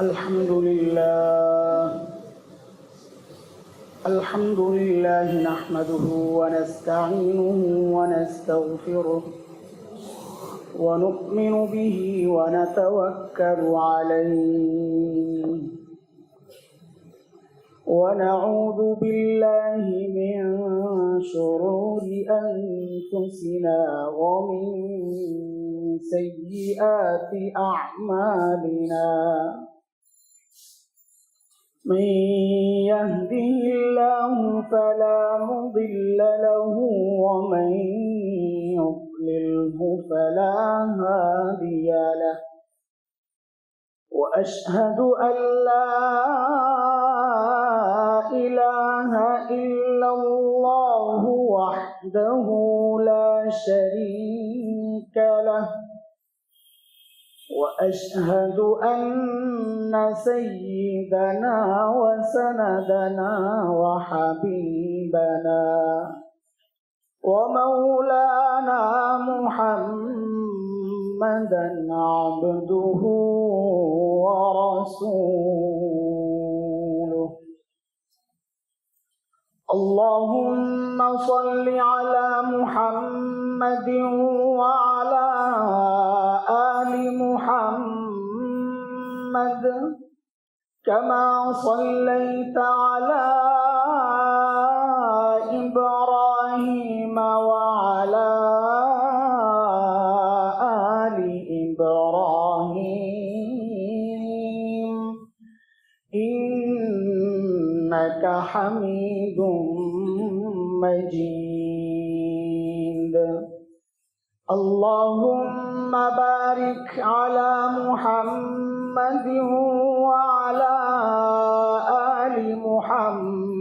الحمد لله نحمده ونستعينه ونستغفره ونؤمن به ونتوكل عليه ونعوذ بالله من شرور أنفسنا ومن سيئات أعمالنا من يهده الله فلا مضل له ومن يضلله فلا هادي له وأشهد أن لا إله إلا الله وحده لا شريك له وأشهد أن سيدنا وسندنا وحبيبنا ومولانا محمدا عبده ورسوله اللهم صل على محمد وعلى آل محمد كما صليت على إبراهيم وعلى آل إبراهيم إنك حميد مجيد اللهم بارك على محمد وعلى آل محمد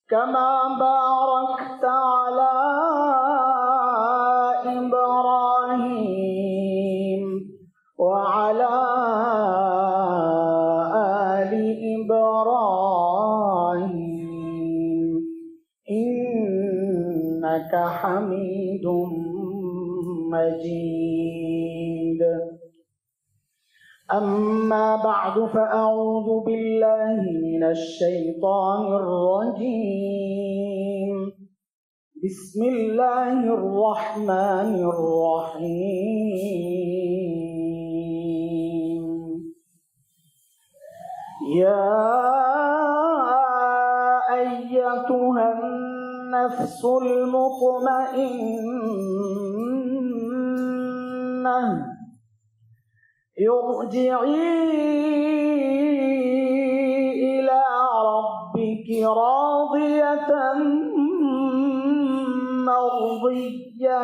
كما باركت على إبراهيم وعلى آل إبراهيم إنك حميد مجيد أما بعد فأعوذ بالله من الشيطان الرجيم بسم الله الرحمن الرحيم يا أيتها النفس المطمئنة ارجعي إلى ربك راضية مرضية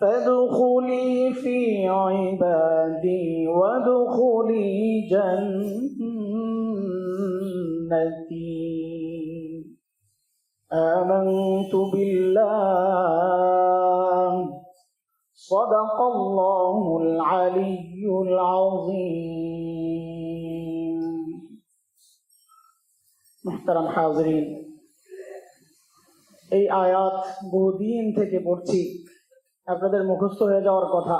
فادخلي في عبادي وادخلي جنتي آمنت بالله صدق الله العلي العظيم محترم حاضرين এই আয়াত বহুদিন থেকে পড়ছি আপনাদের মুখস্থ হয়ে যাওয়ার কথা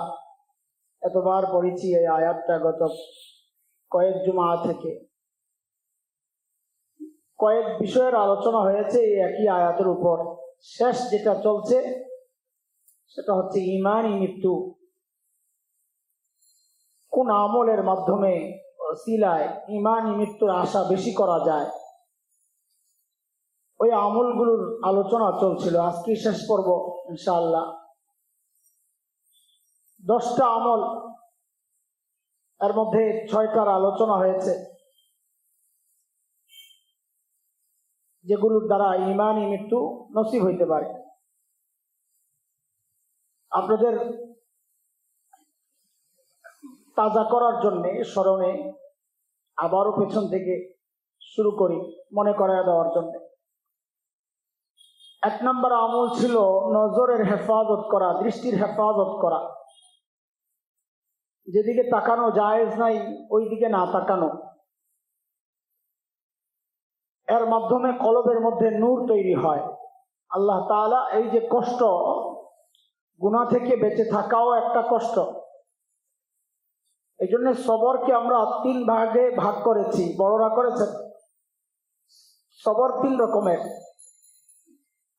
এতবার পড়েছি এই আয়াতটা গত কয়েক জুমা থেকে কয়েক বিষয়ের আলোচনা হয়েছে এই একই আয়াতের উপর শেষ যেটা চলছে সেটা হচ্ছে ঈমানই মৃত্যু কোন আমলের মাধ্যমে ওসিলায় ঈমানই মৃত্যুর আশা বেশি করা যায় ওই আমলগুলোর আলোচনা চলছিল আজকে শেষ পর্ব ইনশাআল্লাহ 10টা আমল এর মধ্যে 6টার আলোচনা হয়েছে যেগুলোর দ্বারা ঈমানই মৃত্যু নসিব হইতে পারে আপনাদের তাজা করার জন্য স্মরণে আবারও পেছন থেকে শুরু করি মনে করায় দেওয়ার জন্য 1 নম্বর আমল ছিল নজরের হেফাজত করা দৃষ্টির হেফাজত করা যেদিকে তাকানো জায়েজ নাই ওই দিকে না তাকানো এর মাধ্যমে কলবের মধ্যে নূর তৈরি হয় আল্লাহ তাআলা এই যে কষ্ট গুনাহ থেকে বেঁচে থাকাও একটা কষ্ট এই জন্য সবরকে আমরা 3 ভাগে ভাগ করেছি, বড়রা করেছেন। সবর 3 রকমের।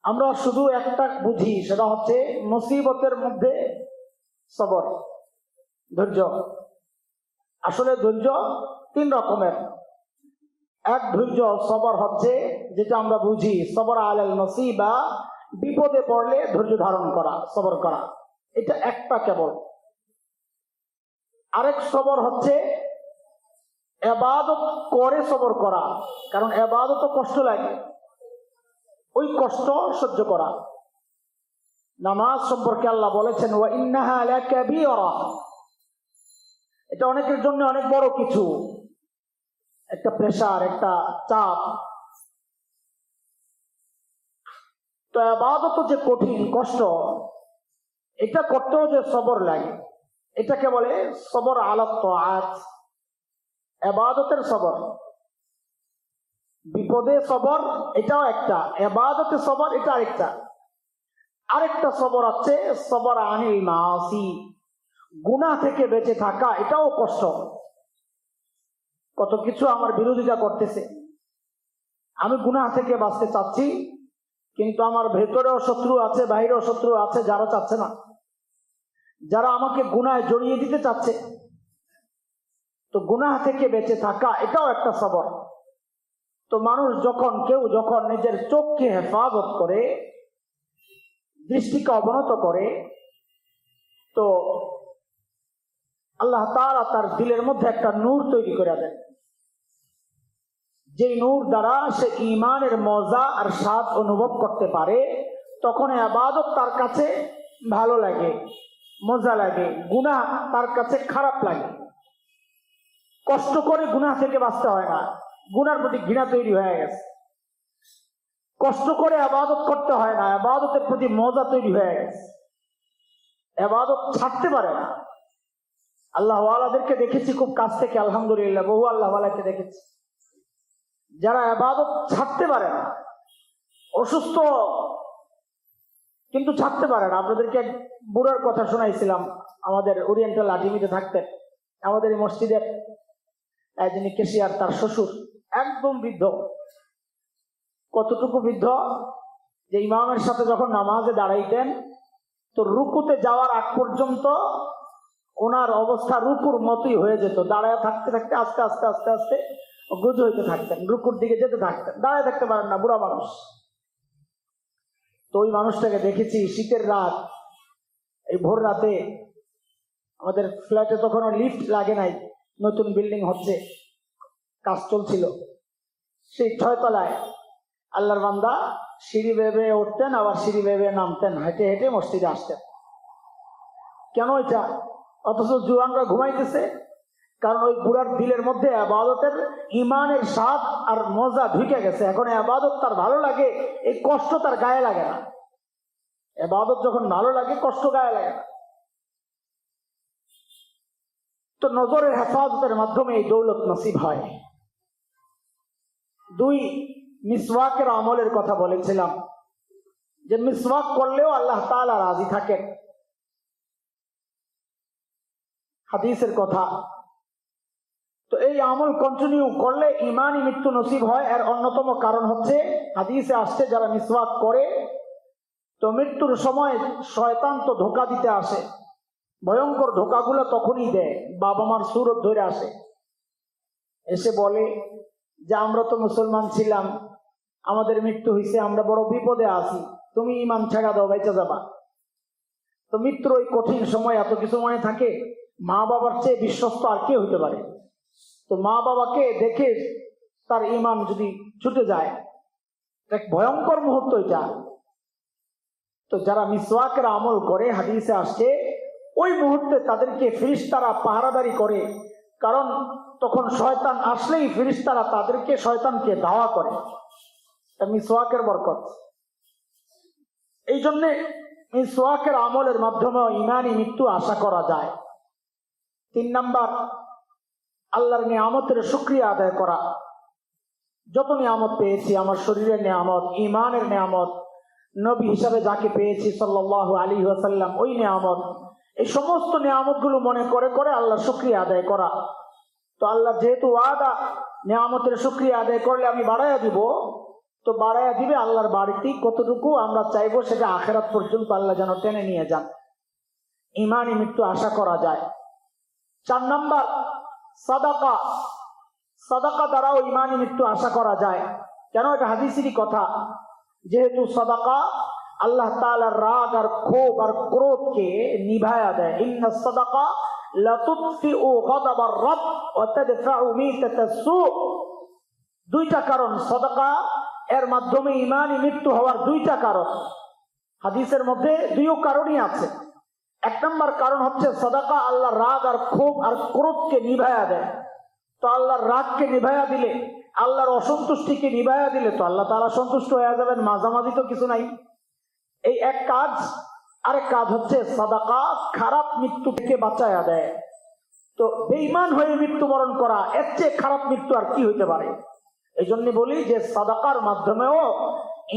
আমরা শুধু একটা বুঝি, সেটা হচ্ছে মুসিবতের মধ্যে সবর, ধৈর্য। আসলে ধৈর্য 3 রকমের। এক ধৈর্য সবর হচ্ছে যেটা আমরা বুঝি সবর আলাল মুসিবা, বিপদে পড়লে ধৈর্য ধারণ করা, সবর করা, এটা একটা কেবল। আরেক সবর হচ্ছে ইবাদত করে সবর করা, কারণ ইবাদত কষ্ট লাগে, ওই কষ্ট সহ্য করা। নামাজ সম্পর্কে আল্লাহ বলেছেন ওয়া ইন্নাহা লাকাবীরা, এটা অনেকের জন্য অনেক বড় কিছু, একটা প্রেসার, একটা চাপ। তো ইবাদত যে কঠিন কষ্ট, এটা করতেও যে সবর লাগে, এটাকে বলে সবর আলা তাআত, ইবাদতের সবর। বিপদে সবর এটাও একটা, ইবাদতে সবর এটা আরেকটা সবর আছে সবর আনিল মাসি, গুনাহ থেকে বেঁচে থাকা, এটাও কষ্ট। কত কিছু আমার বিরোধিতা করতেছে, আমি গুনাহ থেকে বাঁচতে চাচ্ছি, কিন্তু আমার ভেতরেও শত্রু আছে, বাইরেও শত্রু আছে, যারা চাচ্ছে না, যারা আমাকে গুনাহে জড়িয়ে দিতে চাচ্ছে। তো গুনাহ থেকে বেঁচে থাকা এটাও একটা সবর। তো মানুষ কেউ যখন নিজের চোখকে হেফাজত করে, দৃষ্টিকে অবনত করে, তো আল্লাহ তাআলা তার দিলের মধ্যে একটা নূর তৈরি করে দেন, যে নূর দ্বারা সে ঈমানের মজা আর স্বাদ অনুভব করতে পারে। তখন ইবাদত তার কাছে ভালো লাগে, মজা লাগে, গুনাহ তার কাছে খারাপ লাগে। কষ্ট করে গুনাহ থেকে বাঁচতে হয় না, গুনার প্রতি ঘৃণা তৈরি হয়ে গেছে। কষ্ট করে ইবাদত করতে হয় না, ইবাদতের প্রতি মজা তৈরি হয়ে গেছে। ইবাদত ছাড়তে পারে না। আল্লাহ ওয়ালাদেরকে দেখেছি খুব কাছ থেকে, আলহামদুলিল্লাহ, বহু আল্লাহ ওয়ালাকে দেখেছি যারা ইবাদত ছাড়তে পারে না, অসুস্থ কিন্তু ছাড়তে পারে না। আপনাদেরকে এক বুড়ার কথা শোনাইছিলাম, আমাদের ওরিয়েন্টাল আটিমিতে থাকতেন, আমাদের এই মসজিদের যিনি কেশিয়ার, তার শ্বশুর একদম বৃদ্ধ। কতটুকু বৃদ্ধ যে ইমামের সাথে যখন নামাজে দাঁড়াইতেন, তো রুকুতে যাওয়ার আগ পর্যন্ত ওনার অবস্থা রুকুর মতোই হয়ে যেত। দাঁড়ায় থাকতে থাকতে আস্তে আস্তে আস্তে আস্তে গুজু হইতে থাকতেন, রুকুর দিকে যেতে থাকতেন, দাঁড়ায় থাকতে পারেন না, বুড়া মানুষ। তো ওই মানুষটাকে দেখেছি শীতের রাত, এই ভোর রাতে, আমাদের ফ্ল্যাটে তখনও লিফট লাগে নাই, নতুন বিল্ডিং হচ্ছে, কাজ চলছিল। সেই 6 তলায় আল্লাহর বান্দা সিঁড়ি বেয়ে উঠতেন, আবার সিঁড়ি বেয়ে নামতেন, হেঁটে হেঁটে মসজিদে আসতেন। কেন এটা? অথচ জুয়ানরা ঘুমাইতেছে, কারণ ওই বুড়ার দিলের মধ্যে ইবাদতের ঈমানের স্বাদ আর মজা ঢুকে গেছে। এখন ইবাদত তার ভালো লাগে, এই কষ্ট তার গায়ে লাগে না। ইবাদত যখন ভালো লাগে, কষ্ট গায়ে লাগে না। তো নজরের হেফাজতের মাধ্যমে এই দৌলত নসিব হয়। 2, মিসওয়াকের আমলের কথা বলেছিলাম, যে মিসওয়াক করলেও আল্লাহ তাআলা রাজি থাকেন, হাদিসের কথা। তো এই আমল কন্টিনিউ করলে ঈমানি মৃত্যু নসিব হয়। এর অন্যতম কারণ হচ্ছে হাদিসে আসছে, যারা মিসওয়াক করে তো মৃত্যুর সময় শয়তান তো ধোঁকা দিতে আসে, ভয়ঙ্কর ধোঁকাগুলো তখনই দেয়, বাবা মার সুরত ধরে আসে, এসে বলে যে আমরা তো মুসলমান ছিলাম, আমাদের মৃত্যু হয়েছে, আমরা বড় বিপদে আছি, তুমি ঈমান ছেড়া দাও, বেঁচে যাবা। তো মৃত্যুর ওই কঠিন সময় এত কিছু মনে থাকে, মা বাবার চেয়ে বিশ্বস্ত আর কে হইতে পারে? তো মা বাবাকে দেখে তার ঈমান যদি ছুটে যায়, এক ভয়ঙ্কর মুহূর্ত এটা। তো যারা মিসওয়াকের আমল করে, হাদিসে আসছে ওই মুহূর্তে তাদেরকে ফেরেশতারা পাহারাদারি করে, কারণ তখন শয়তান আসলেই ফেরেশতারা তাদেরকে, শয়তানকে ধাওয়া করে। মিসওয়াকের বরকত। এই জন্যে মিসওয়াকের আমলের মাধ্যমে ঈমানি মৃত্যু আশা করা যায়। 3 নাম্বার, আল্লাহর নিয়ামতের শুকরিয়া আদায় করা। যত নিয়ামত পেয়েছি, আমার শরীরের নিয়ামত, ঈমানের নিয়ামত, নবী হিসাবে যাকে পেয়েছি সাল্লাল্লাহু আলাইহি ওয়াসাল্লাম, ওই নিয়ামত, এই সমস্ত নিয়ামতগুলো মনে করে করে আল্লাহ শুকরিয়া আদায় করা। তো আল্লাহ যেহেতু ওয়াদা, নিয়ামতের শুকরিয়া আদায় করলে আমি বাড়াইয়া দিব, তো বাড়াইয়া দিবে। আল্লাহর বাড়িতেই কতটুকু আমরা চাইবো সেটা আখেরাত পর্যন্ত আল্লাহ যেন টেনে নিয়ে যান, ইমানি মৃত্যু আশা করা যায়। 4 নাম্বার, সাদাকা। সাদাকা দ্বারাও ইমানি মৃত্যু আশা করা যায়। কেন? এটা হাদিসেরই কথা। যেহেতু সাদাকা আল্লাহ তাআলার রাগ আর ক্ষোভ আর ক্রোধকে নিভায়া দেয়। ইন্নাস সাদাকা লাতুতফিউ গাদাবার রাব ওয়া তাদফাউ মিতাতাস সু। 2টা কারণ সাদাকা এর মাধ্যমে ইমানি মৃত্যু হওয়ার 2টা কারণ হাদিসের মধ্যে 2 কারণই আছে। 1 নম্বর কারণ হচ্ছে সাদাকা আল্লাহর রাগ আর ক্ষোভ আর ক্রোধকে নিভায়া দেয়। তো আল্লাহর রাগকে নিভায়া দিলে, আল্লাহর অসন্তুষ্টিকে নিভায়া দিলে তো আল্লাহ তাআলা সন্তুষ্ট হয়ে যাবেন, মাঝামাঝি তো কিছু নাই। এই এক কাজ। আরেক কাজ হচ্ছে সাদাকা খারাপ মৃত্যু থেকে বাঁচায়া দেয়। তো বেঈমান হয়ে মৃত্যুবরণ করা, এর চেয়ে খারাপ মৃত্যু আর কি হইতে পারে? এই জন্য বলি যে সাদাকার মাধ্যমেও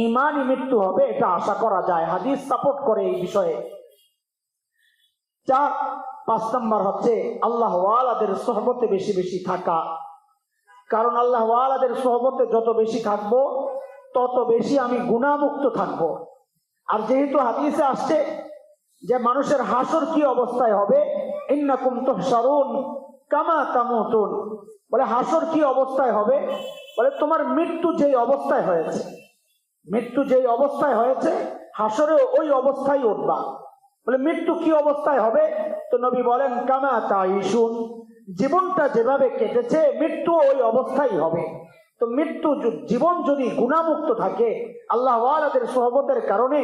ইমানি মৃত্যু হবে, এটা আশা করা যায়। হাদিস সাপোর্ট করে এই বিষয়ে। 5 নম্বর হচ্ছে আল্লাহ ওয়ালাদের সোহবতে বেশি বেশি থাকা। কারণ আল্লাহ ওয়ালাদের সোহবতে যত বেশি থাকবো তত বেশি আমি গুনাহমুক্ত থাকবো। আর যেহেতু হাদিসে আসছে যে মানুষের হাসর কি অবস্থায় হবে, ইন্নাকুম তুহশারুন কামা তামুতুন, বলে হাসর কি অবস্থায় হবে? বলে তোমার মৃত্যু যেই অবস্থায় হয়েছে, মৃত্যু যেই অবস্থায় হয়েছে হাসরে ওই অবস্থায় উঠবা। বলে মৃত্যু কি অবস্থায় হবে? তো নবী বলেন কামা তাইশুন, জীবনটা যেভাবে কেটেছে মৃত্যু ওই অবস্থায় হবে। তো মৃত্যু জীবন যদি গুনাহমুক্ত থাকে, আল্লাহ ওয়ালাদের সোহবতের কারণে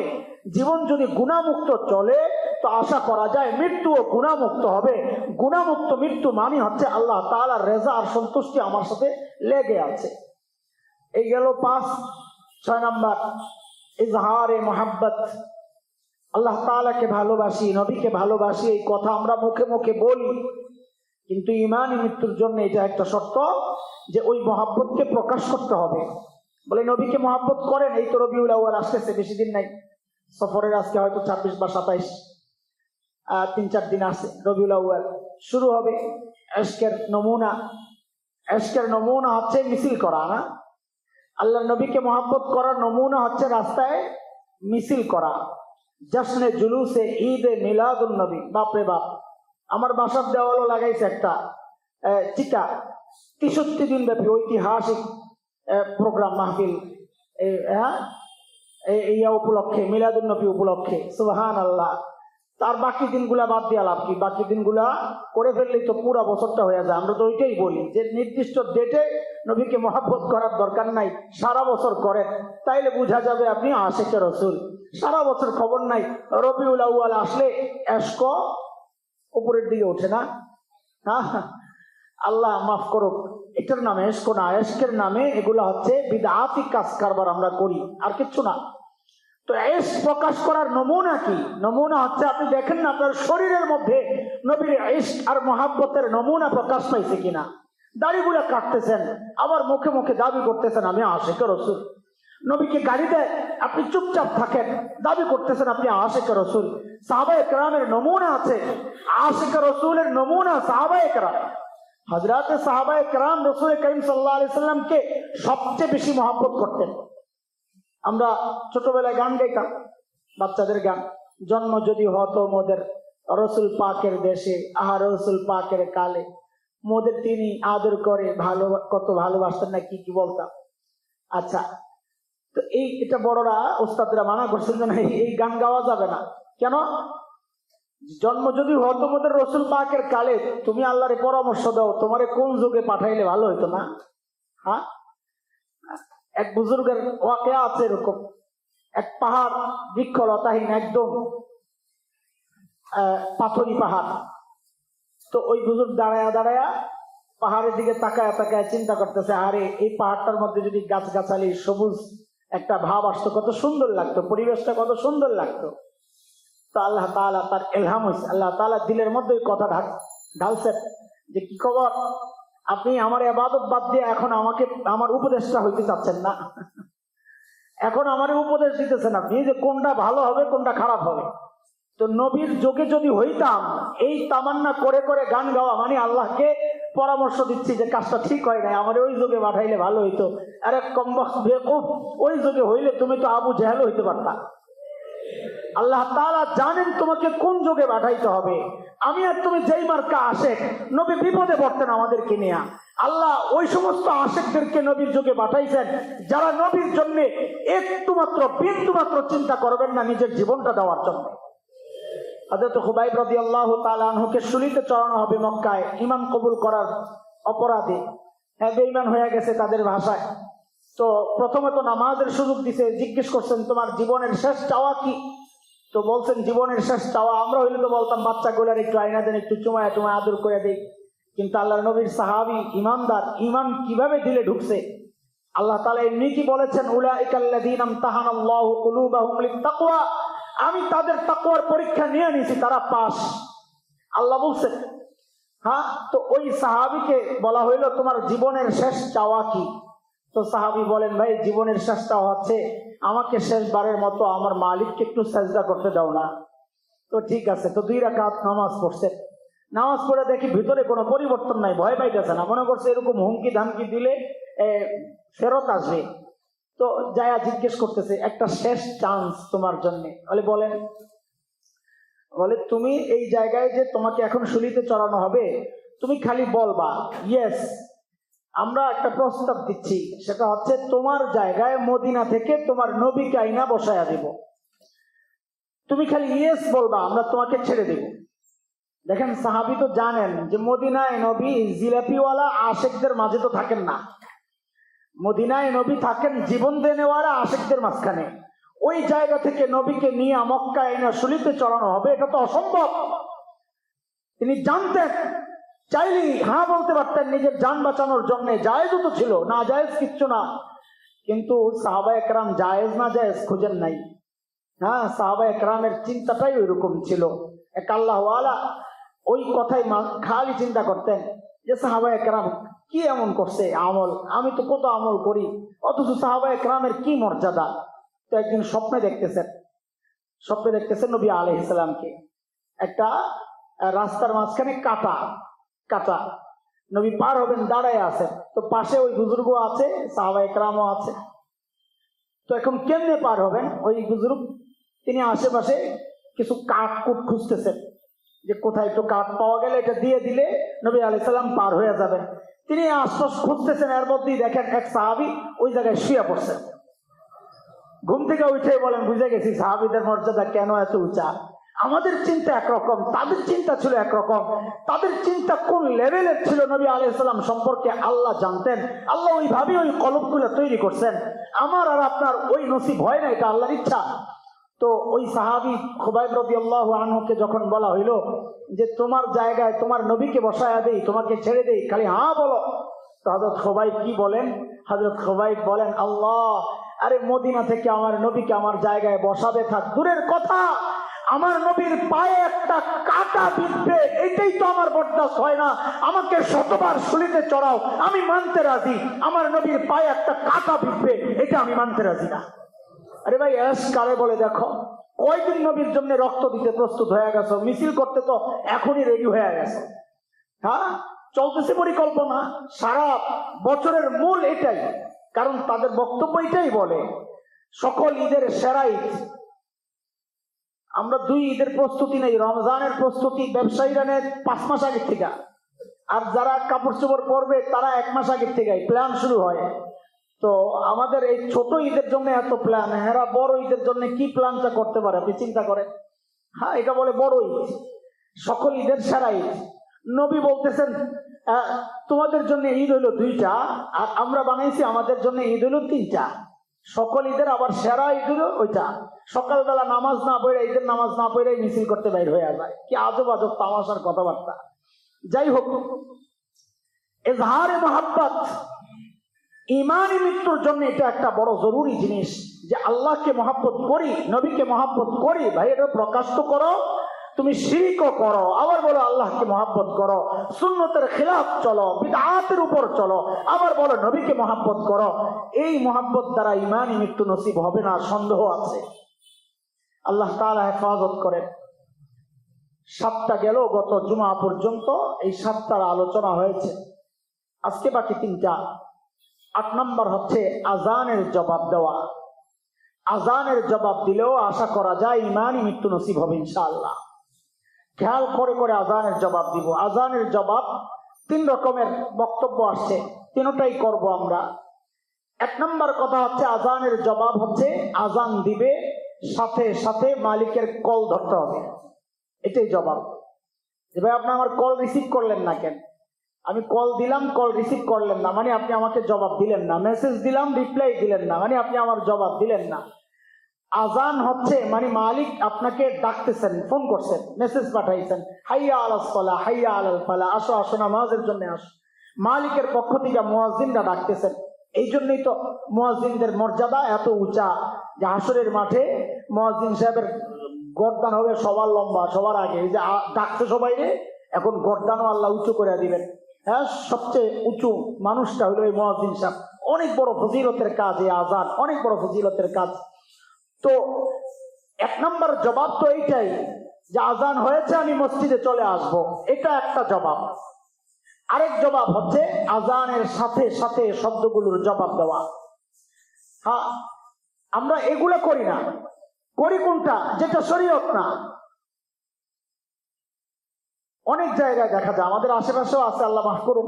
জীবন যদি গুনাহমুক্ত চলে, তো আশা করা যায় মৃত্যুও গুনাহমুক্ত হবে। গুনাহমুক্ত মৃত্যু মানে হচ্ছে আল্লাহ তাআলার রেজা আর সন্তুষ্টি আমার সাথে লেগে আছে। এই গেল 5। 6 নাম্বার ইজহারে মোহাব্বত। আল্লাহ তাআলাকে ভালোবাসি, নবীকে ভালোবাসি, এই কথা আমরা মুখে মুখে বলি, কিন্তু ইমানি মৃত্যুর জন্য এটা একটা শর্ত যে ওই মহাব্বতকে প্রকাশ করতে হবে। বলে নবীকে মহাব্বত করেন, এই তো রবিউল আউয়াল আসতেছে, বেশি দিন নাই, সফরের আজকে হয়তো 26 বা 27, 3-4 দিন আছে, রবিউল আউয়াল শুরু হবে। ইশকের নমুনা, ইশকের নমুনা হচ্ছে মিছিল করা না? আল্লাহ নবীকে মহাব্বত করার নমুনা হচ্ছে রাস্তায় মিছিল করা। জশ্নে জুলুসে ঈদে মিলাদুন নবী। বাপরে বাপ, আমার বাসার দেওয়ালও লাগাইছে একটা চিকা, 63 দিন ব্যাপী ঐতিহাসিক প্রোগ্রাম মাহফিল ইয়া উপলক্ষে, মিলাদুন নবী উপলক্ষে। সুবহানাল্লাহ। তার বাকি দিনগুলা বাদ দিয়ে লাভ কি? বাকি দিনগুলা করে ফেললেই তো পুরা বছরটা হয়ে যায়। আমরা তো ওইটাই বলি যে নির্দিষ্ট ডেটে নবীকে মহাব্বত করার দরকার নাই, সারা বছর করেন, তাইলে বোঝা যাবে আপনি আশিকে রসুল। সারা বছর খবর নাই, রবিউল আউয়াল আসলে এশক উপরের দিকে ওঠে না? আল্লাহ মাফ করুক, এটার নামে এশক না, এশকের নামে এগুলা হচ্ছে বিদআতি কাজ কারবার আমরা করি, আর কিচ্ছু না। তো এশক প্রকাশ করার নমুনা কি? নমুনা হচ্ছে আপনি দেখেন না আপনার শরীরের মধ্যে নবীর ইশক আর মহাব্বতের নমুনা প্রকাশ পাইছে কিনা। দাড়িগুলা কাটতেছেন, আবার মুখে মুখে দাবি করতেছেন আমি আশিকে রসুল। নবীকে গাড়ি দেয়, আপনি চুপচাপ থাকেন, দাবি করতেছেন আপনি আশিকে রসুল। সাহাবায়ে কেরামের নমুনা আছে, আশিকে রসুলের নমুনা সাহাবায়ে কেরাম। হযরতে সাহাবায়ে কেরাম রাসূল করিম সাল্লাল্লাহু আলাইহি সাল্লামকে সবচেয়ে বেশি মহব্বত করতেন। আমরা ছোটবেলায় গান গাইতাম, বাচ্চাদের গান, জন্ম যদি হতো মোদের রসুল পাকের দেশে, আহা রসুল পাকের কালে, মোদের তিনি আদর করে ভালো, কত ভালোবাসতেন না, কি কি বলতাম। আচ্ছা, তো এটা বড়রা ওস্তাদরা মানা করছেন যে না, এই গান গাওয়া যাবে না। কেন? জন্ম যদি হতো মোদের রসুল পাকের কালে, তুমি আল্লাহরে পরামর্শ দাও তোমারে কোন যুগে পাঠাইলে ভালো হইতো না? হ্যাঁ, এক বুজুর্গের ওয়াকিয়া আছে এরকম। এক পাহাড়, বৃক্ষলতাহীন, একদম পাথরি পাহাড়। তো ওই বুজুর্গ দাঁড়ায়া দাঁড়ায়া পাহাড়ের দিকে তাকায় তাকায় চিন্তা করতেছে, আরে এই পাহাড়টার মধ্যে যদি গাছগাছালি সবুজ একটা ভাব আসতো, কত সুন্দর লাগতো, পরিবেশটা কত সুন্দর লাগতো। তো আল্লাহ তাআলা তার ইলহাম হয়েছে, আল্লাহ তাআলা দিলের মধ্যে ওই কথা ঢালছেন যে কি খবর, আপনি আমার ইবাদত বাদ দিয়ে এখন আমাকে আমার উপদেশটা হইতে চাচ্ছেন না, এখন আমার উপদেশ দিতেছেন আপনি যে কোনটা ভালো হবে কোনটা খারাপ হবে। তো নবীর যোগে যদি হইতাম, এই তামান্না করে করে গান গাওয়া মানে আল্লাহকে পরামর্শ দিচ্ছি যে কাজটা ঠিক হয় নাই, আমার ওই যোগে পাঠাইলে ভালো হইতো। আরে কমবখ বেকুব, ওই যোগে হইলে তুমি তো আবু জেহেল হইতে পারতা। আল্লাহ তাআলা জানেন তোমাকে কোন যোগে পাঠাইতে হবে। আমি আর তুমি যেই মার্কা আশেক, নবী বিপদে পড়তেন আমাদেরকে নিয়ে। আল্লাহ ওই সমস্ত আশেকদেরকে নবীর যোগে পাঠাইছেন যারা নবীর জন্য একটু মাত্র বিন্দু মাত্র চিন্তা করবেন না নিজের জীবনটা দেওয়ার জন্য। হযরত খুবাইব রাদিয়াল্লাহু তাআলা আনহুকে শুলিতে চড়ানো হবে মক্কায় ঈমান কবুল করার অপরাধে। হ্যাঁ, বেঈমান হয়ে গেছে তাদের ভাষায়। তো প্রথমে তো নামাজের সুযোগ দিছে, জিজ্ঞেস করছেন তোমার জীবনের শেষ চাওয়া কি? তো বলছেন জীবনের শেষ চাওয়া, আমরা হইলে তো বলতাম বাচ্চা গোলার একটু আয়না দেন, একটু চুমায় চুমায় আদর করে দেই। কিন্তু আল্লাহ নবীর সাহাবী ইমানদার, ইমান কিভাবে দিলে ঢুকছে। আল্লাহ তাআলা এমনি কি বলেছেন, উলাইকাল্লাযীনা ইমতাহানাল্লাহু কুলুবাহুম লিত-তাকওয়া, আমি তাদের তাকওয়ার পরীক্ষা নিয়ে নিয়েছি, তারা পাস। আল্লাহ বলছেন। হ্যাঁ, তো ওই সাহাবীকে বলা হইল তোমার জীবনের শেষ চাওয়া কি? তো সাহাবী বলেন, ভাই জীবনের শেষ চাওয়া হচ্ছে আমাকে শেষবারের মতো আমার মালিককে একটু সেজদা করতে দাও না। তো ঠিক আছে, তো 2 রাকাত নামাজ পড়ছে। নামাজ পড়ে দেখি ভিতরে কোনো পরিবর্তন নাই, ভয় পাইতেছে না, মনে করছে এরকম হুমকি ধামকি দিলে ফেরত আসবে। তো যায়া জিজ্ঞেস করতেছে, একটা শেষ চান্স তোমার জন্য। বলেন, বলে তুমি এই জায়গায় যে তোমাকে এখন শুলিতে চড়ানো হবে, তুমি খালি বলবা ইয়েস, আমরা একটা প্রস্তাব দিচ্ছি, সেটা হচ্ছে তোমার জায়গায় মদিনা থেকে তোমার নবীকে আইনা বসায়া দিব। তুমি খালি ইয়েস বলবা, আমরা তোমাকে ছেড়ে দেব। দেখেন সাহাবী তো জানেন যে মদিনায় নবী জিলাপিওয়ালা আশেকদের মাঝে তো থাকেন না, মদিনায় নবী থাকেন জীবন দেনেওয়ালা আশেকদের মাঝখানে। ওই জায়গা থেকে নবীকে নিয়ে মক্কায় এনে শুলিতে চড়ানো হবে, এটা তো অসম্ভব। তিনি জানতেন, চাইলেই হ্যাঁ বলতে পারতেন নিজের জান বাঁচানোর জন্য, জায়েজও তো ছিল, না জায়েজ কিচ্ছু না। কিন্তু সাহাবায়ে কেরাম জায়েজ না জায়েজ খুঁজেন নাই। হ্যাঁ, সাহাবায়ে কেরামের চিন্তাটাই ওইরকম ছিল। এক আল্লাহওয়ালা ওই কথাই খালি চিন্তা করতেন যে সাহাবায়ে কেরাম কি এমন করছে আমল, আমি তো কত আমল করি, অথচ সাহাবায়ে কেরামের কি মর্যাদা। তো একদিন স্বপ্নে দেখতেছেন নবী আলাইহিস সালামকে, একটা রাস্তার মাঝখানে কাটা নবী পার হবেন, দাঁড়ায় আছেন। তো পাশে ওই বুজুর্গ আছে, সাহাবায়ে কেরামও আছে। তো এখন কেমনে পার হবেন? ওই বুজুর্গ তিনি আশেপাশে কিছু কাঠ কুট খুঁজতেছেন, যে কোথায় একটু কাঠ পাওয়া গেলে এটা দিয়ে দিলে নবী আলাইহিস সালাম পার হয়ে যাবেন। তিনি আশ্বাস খুঁজতেছেন, এর মধ্যেই দেখেন এক সাহাবী ওই জায়গায় শুয়ে পড়ছেন। ঘুম থেকে উঠে বলেন, বুঝে গেছি সাহাবীদের মর্যাদা কেন এত উঁচা। আমাদের চিন্তা একরকম, তাদের চিন্তা ছিল একরকম। তাদের চিন্তা কোন লেভেলের ছিল নবী আলাইহিস সালাম সম্পর্কে আল্লাহ জানতেন। আল্লাহ ওইভাবে ওই কলবগুলো তৈরি করছেন। আমার আর আপনার ওই নসিব হয় না, এটা আল্লাহর ইচ্ছা। তো ওই সাহাবী খুবাইব রাদিয়াল্লাহু আনহুকে যখন বলা হইল যে তোমার জায়গায় তোমার নবীকে বসায়া দেই, তোমাকে ছেড়ে দেই, খালি হ্যাঁ বলো, তো হযরত খুবাইব কি বলেন? হযরত খুবাইব বলেন, আল্লাহ, আরে মদিনা থেকে আমার নবীকে আমার জায়গায় বসাবে থাক দূরের কথা, আমার নবীর পায়ে একটা কাঁটা বিঁধবে, এটাই তো আমার বরদাস্ত হয় না। আমাকে শতবার শুলিতে চড়াও, আমি মানতে রাজি। আমার নবীর পায়ে একটা কাঁটা বিঁধবে, এটা আমি মানতে রাজি না। আরে ভাই, এস কারে বলে দেখো, কয়দিন নবীর জন্য রক্ত দিতে প্রস্তুত হয়ে গেছো, মিছিল করতে তো এখনই রেডি হয়ে গেছে। হ্যাঁ, চলতেছে পরিকল্পনা সারা বছরের মূল এটাই। কারণ তাদের বক্তব্য এটাই বলে, সকল ঈদের সেরা ঈদ। আমরা 2 ঈদের প্রস্তুতি নেই, রমজানের প্রস্তুতি ব্যবসায়ীরা নেয় 5 মাস আগের থেকে, আর যারা কাপড় চোপড় পরবে তারা 1 মাস আগের থেকে প্ল্যান শুরু হয়। তো আমাদের এই ছোট ঈদের জন্য এত প্ল্যান, হেরা বড় ঈদের জন্য কি প্ল্যানটা করতে পারে আপনি চিন্তা করেন। হ্যাঁ, এটা বলে বড় ঈদ, সকল ঈদের সেরা ঈদ। নবী বলতেছেন তোমাদের জন্য ঈদ হইলো 2টা, আর আমরা বানাইছি আমাদের জন্য ঈদ হইলো 3টা। সকল ঈদের আবার সেরা ঈদ হইলো ওইটা। সকালবেলা নামাজ না পড়ে, ঈদের নামাজ না পড়ে মিছিল করতে বাইর হয়ে যায়। কি আজব আজব তামাশার কথাবার্তা। যাই হোক, ইজহারে মুহাব্বত ইমানি মৃত্যুর জন্য এটা একটা বড় জরুরি জিনিস, যে আল্লাহকে মহাব্বত করি, নবীকে মহাব্বত করি। ভাই, এটা প্রকাশ তো করো। তুমি শিরকও করো, আবার বলো আল্লাহকে মহাব্বত করো, সুন্নতের খিলাফ চলো, বিদআতের উপর চলো, আবার বলো নবীকে মহাব্বত করো। এই মহাব্বত দ্বারা ইমানি মৃত্যু নসিব হবে না, সন্দেহ আছে। আল্লাহ তাআলা হেফাজত করেন। 7টা গেল গত জুমা পর্যন্ত, এই 7টার আলোচনা হয়েছে। আজকে বাকি 3টা। 8 নম্বর হচ্ছে আজানের জবাব দেওয়া। আজানের জবাব দিলেও আশা করা যায় ইমানই মৃত্যু নসিব হবে ইনশাআল্লাহ। খেয়াল করে করে আজানের জবাব দিব। আজানের জবাব 3 রকমের বক্তব্য আসছে, 3টাই করব আমরা। 1 নম্বর কথা হচ্ছে আজানের জবাব হচ্ছে আজান দিবে, সাথে সাথে মালিকের কল ধরতে হবে। এটাই জবাব। যে ভাই আপনি আমার কল রিসিভ করলেন না কেন? আমি কল দিলাম, কল রিসিভ করলেন না, মানে আপনি আমাকে জবাব দিলেন না। মেসেজ দিলাম, রিপ্লাই দিলেন না, মানে আপনি আমার জবাব দিলেন না। আজান হচ্ছে মানে মালিক আপনাকে ডাকতেছেন, ফোন করছেন, মেসেজ পাঠাইছেন, হাইয়া আলাস ফালাহ, হাইয়া আলাল ফালাহ, আসো আসো নামাজের জন্য আসো। মালিকের পক্ষ থেকে মুয়াজ্জিনরা ডাকতেছেন। এই জন্যই তো মুয়াজ্জিনদের মর্যাদা এত উঁচা যে হাসরের মাঠে মুয়াজ্জিন সাহেবের গর্দান হবে সবার লম্বা, সবার আগে। এই যে ডাকছে সবাই রে, এখন গর্দানও আল্লাহ উঁচু করে দিবেন। হ্যাঁ, সবচেয়ে উঁচু মানুষটা হলো এই মুয়াজ্জিন সাহেব। অনেক বড় ফজিলতের কাজ এই আজান, অনেক বড় ফজিলতের কাজ। তো 1 নম্বর জবাব তো এইটাই যে আজান হয়েছে, আমি মসজিদে চলে আসব, এটা একটা জবাব। আরেক জবাব হচ্ছে আজানের সাথে সাথে শব্দগুলোর জবাব দেওয়া। হ্যাঁ, আমরা এগুলো করি না। করি কোনটা? যেটা শরীয়ত না। অনেক জায়গায় দেখা যায়, আমাদের আশেপাশেও আছে, আল্লাহ মাফ করুন,